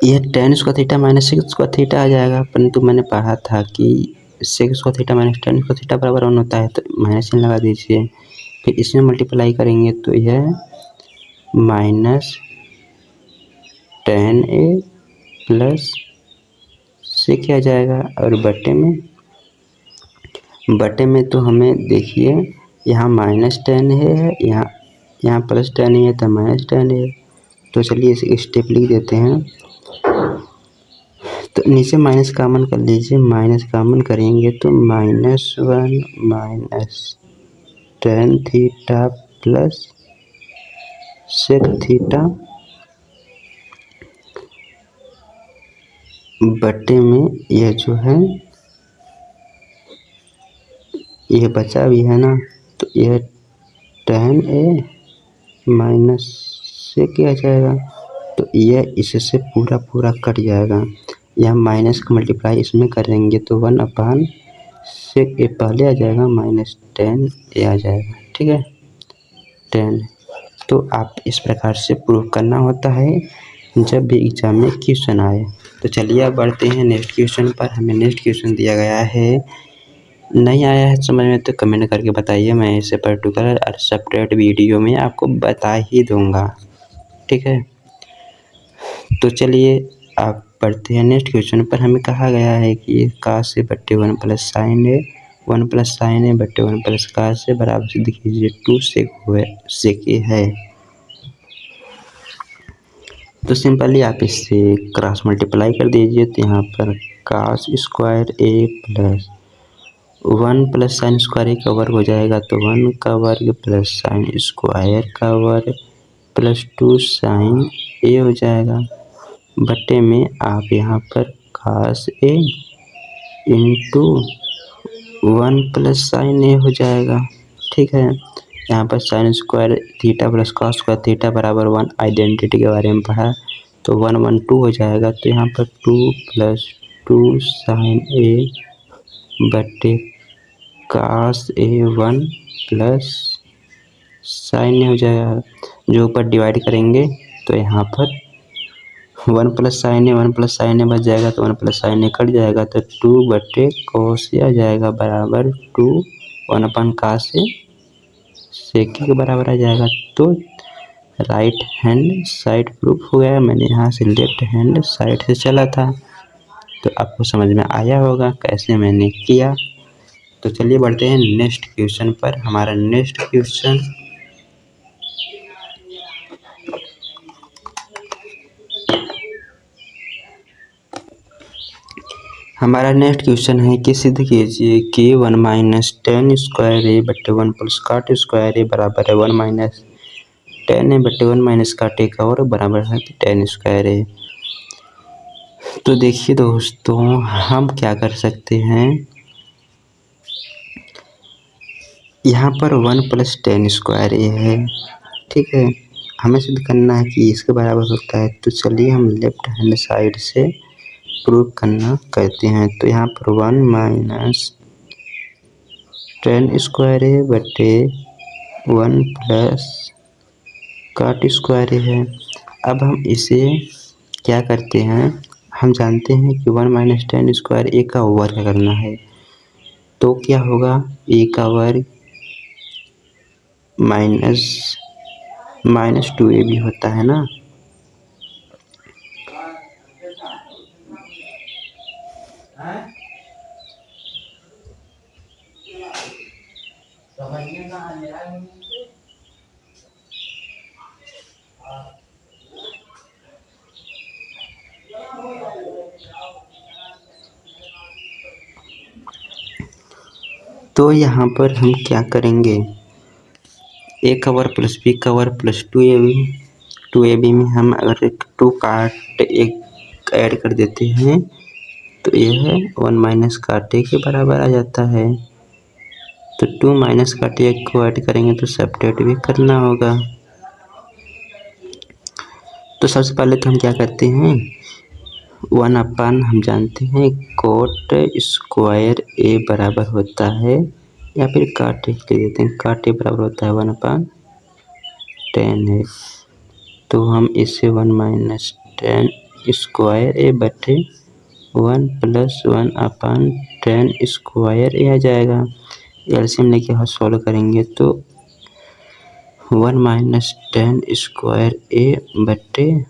[SPEAKER 1] यह tan square theta minus sec square theta आ जाएगा, परंतु मैंने पढ़ा था कि sec square theta minus tan square theta बराबर 1 होता है, तो माइनस चिन्ह लगा दीजिए। फिर इसमें मल्टीप्लाई करेंगे तो यह माइनस टेन ए प्लस सेक क्या जाएगा, और बटे में तो हमें देखिए यहाँ माइनस टेन है, यहाँ प्लस टेन है तो माइनस टेन है। तो चलिए इसे स्टेप लिख देते हैं, तो नीचे माइनस कॉमन कर लीजिए, माइनस कॉमन करेंगे तो -1 minus tan theta plus sec theta बटे में यह जो है यह बचा भी है ना, तो यह tan a माइनस से किया जाएगा, तो यह इससे पूरा पूरा कट जाएगा। यह माइनस का मल्टीप्लाई इसमें करेंगे तो 1 sec a पहले आ जाएगा माइनस tan a आ जाएगा। ठीक है, 10। तो आप इस प्रकार से प्रूव करना होता है जब भी एग्जाम में क्वेश्चन आए। तो चलिए अब बढ़ते हैं नेक्स्ट क्वेश्चन पर। हमें नेक्स्ट क्वेश्चन दिया गया है, नहीं आया है समझ में तो कमेंट करके बताइए, मैं इसे पर्टिकुलर और सेपरेट वीडियो में आपको बता ही दूंगा। ठीक है, तो चलिए आप पढ़ते हैं नेक्स्ट क्वेश्चन पर। हमें कहा गया है कि cos a बट्टे 1 प्लस साइन ए 1 प्लस साइन ए बट्टे 1 प्लस cos a बराबर सिद्ध कीजिए 2 sec a है। तो सिंपली आप इससे क्रॉस मल्टीप्लाई कर दीजिए, तो यहाँ पर cos square a plus 1 plus sine square A का वर्ग हो जाएगा, तो 1 का वर्ग प्लस साइन स्क्वायर का वर्ग प्लस 2 साइन ए हो जाएगा, बटे में आप यहाँ पर cos a into 1 plus sine A हो जाएगा। ठीक है, यहाँ पर sine square theta plus cos square theta बराबर 1 आइडेंटिटी के बारे में पढ़ा, तो 1 1 2 हो जाएगा, तो यहाँ पर 2 प्लस 2 साइन ए बटे cos a 1 plus sine A हो जाएगा। जो ऊपर डिवाइड करेंगे तो यहाँ पर 1 प्लस साइन ए बच जाएगा, तो 1 प्लस साइन ए कट जाएगा, तो 2 बटे cos a आ जाएगा बराबर 2 1 अपन cos a sec के बराबर आ जाएगा। तो राइट हैंड साइड प्रूफ हो गया। मैंने यहाँ से लेफ्ट हैंड साइड से चला था, तो आपको समझ में आया होगा कैसे मैंने किया। तो चलिए बढ़ते हैं नेक्स्ट क्वेश्चन पर। हमारा नेक्स्ट क्वेश्चन है कि सिद्ध कीजिए कि 1 माइनस टेन स्क्वायर ए बट्टे 1 प्लस काट स्क्वायर ए बराबर है 1 माइनस टेन ए बट्टे 1 माइनस काट ए का और बराबर है टेन स्क्वायर ए। तो देखिए दोस्तों, हम क्या कर सकते हैं, यहाँ पर 1 प्लस टेन स्क्वायर ए है। ठीक है, हमें सिद्ध करना है कि इसके बराबर होता है, तो चलिए हम लेफ्ट हैंड साइड से प्रूव करना करते हैं। तो यहाँ पर 1 माइनस टेन स्क्वायर ए बटे 1 प्लस काट स्क्वायर ए है। अब हम इसे क्या करते हैं, हम जानते हैं कि 1 माइनस टेन स्क्वायर ए का वर्ग करना है, तो क्या होगा ए का वर्ग माइनस 2a भी होता है ना। तो यहाँ पर हम क्या करेंगे, ए का वर्ग प्लस बी का वर्ग प्लस 2ab में हम अगर 2 काट एक ऐड कर देते हैं तो यह 1 माइनस काटे के बराबर आ जाता है। तो 2 माइनस काटे एक को ऐड करेंगे तो सब्ट्रैक्ट भी करना होगा। तो सबसे पहले तो हम क्या करते हैं, 1 अपन हम जानते हैं कोट स्क्वायर ए बराबर होता है, या फिर काटे ले देते हैं, काटे बराबर होता है 1/10 है। तो हम इसे 1 माइनस टेन स्क्वायर ए बटे 1 प्लस 1/10 स्क्वायर ए आ जाएगा। एलसीएम लेके हम सॉल्व करेंगे तो 1 माइनस टेन स्क्वायर ए बटे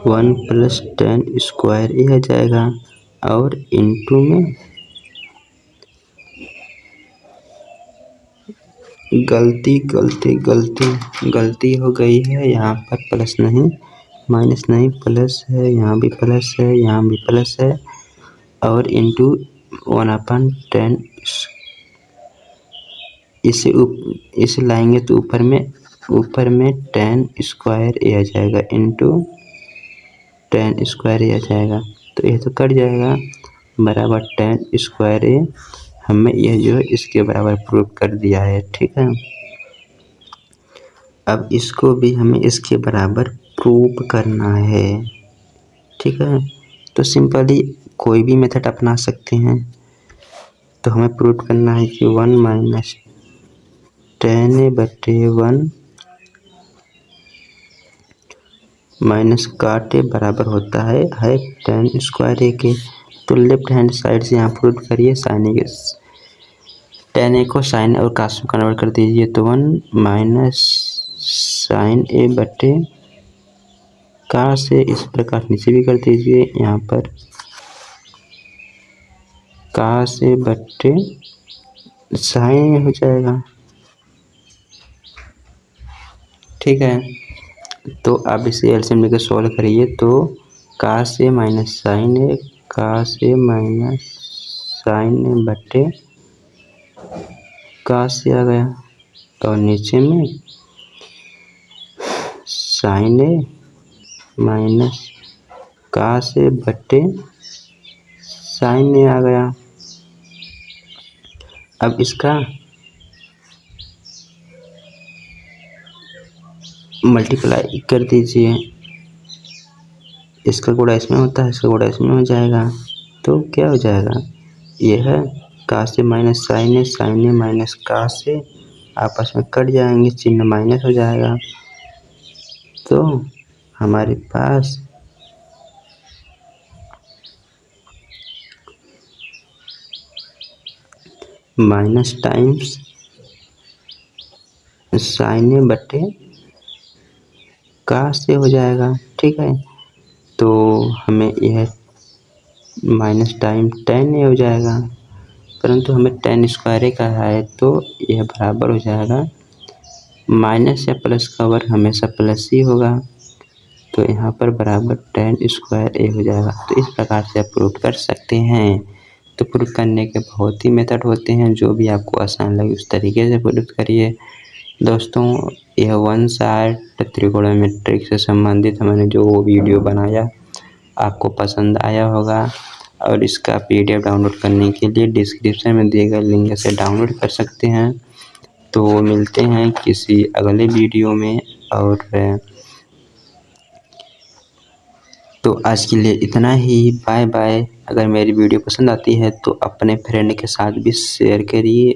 [SPEAKER 1] 1 प्लस 10 स्क्वायर ए आ जाएगा, और इंटू में गलती हो गई है, यहाँ पर प्लस नहीं माइनस नहीं प्लस है, यहाँ भी प्लस है, यहाँ भी प्लस है और इंटू 1/10 इसे लाएंगे तो ऊपर में 10 स्क्वायर ए आ जाएगा इंटू 10 स्क्वायर ए आ जाएगा। तो ये तो कट जाएगा बराबर 10 स्क्वायर ए। हमें यह जो है इसके बराबर प्रूव कर दिया है। ठीक है, अब इसको भी हमें इसके बराबर प्रूव करना है। ठीक है, तो सिंपली कोई भी मेथड अपना सकते हैं। तो हमें प्रूव करना है कि 1 माइनस 10/1 माइनस काट ए बराबर होता है 10 स्क्वायर ए के। तो लेफ्ट हैंड साइड से यहाँ प्रूव करिए, साइन ए 10 को साइन और काश में कन्वर्ट कर दीजिए तो 1 माइनस साइन ए बटे काश ए, इस प्रकार नीचे भी कर दीजिए, यहाँ पर काश ए बटे साइन ए हो जाएगा। ठीक है, तो आप इसे एलसीएम लेकर सॉल्व करिए तो काश ए माइनस साइन ए, काश ए माइनस साइन ए बटे काश ए आ गया और नीचे में साइन ए माइनस काश ए बटे साइन ए आ गया। अब इसका मल्टीप्लाई कर दीजिए, इसका गुणा इसमें होता है, इसका गुणा इसमें हो जाएगा तो क्या हो जाएगा, यह है काश ए माइनस साइन ए माइनस काश ए आपस में कट जाएंगे, चिन्ह माइनस हो जाएगा। तो हमारे पास माइनस टाइम्स साइन ए बटे काश ए हो जाएगा। ठीक है, तो हमें यह माइनस टाइम 10 ए हो जाएगा, परंतु हमें 10 स्क्वायर ए का है तो यह बराबर हो जाएगा माइनस या प्लस का वर्ग हमेशा प्लस ही होगा, तो यहाँ पर बराबर 10 स्क्वायर ए हो जाएगा। तो इस प्रकार से आप प्रूव कर सकते हैं। तो प्रूव करने के बहुत ही मेथड होते हैं, जो भी आपको आसान लगे उस तरीके से प्रूव करिए। दोस्तों, यह वन साइड त्रिकोणमिति से संबंधित मैंने जो वीडियो बनाया आपको पसंद आया होगा, और इसका PDF डाउनलोड करने के लिए डिस्क्रिप्शन में दिए गए लिंक से डाउनलोड कर सकते हैं। तो मिलते हैं किसी अगले वीडियो में, और तो आज के लिए इतना ही। Bye bye. अगर मेरी वीडियो पसंद आती है तो अपने फ्रेंड के साथ भी शेयर करिए।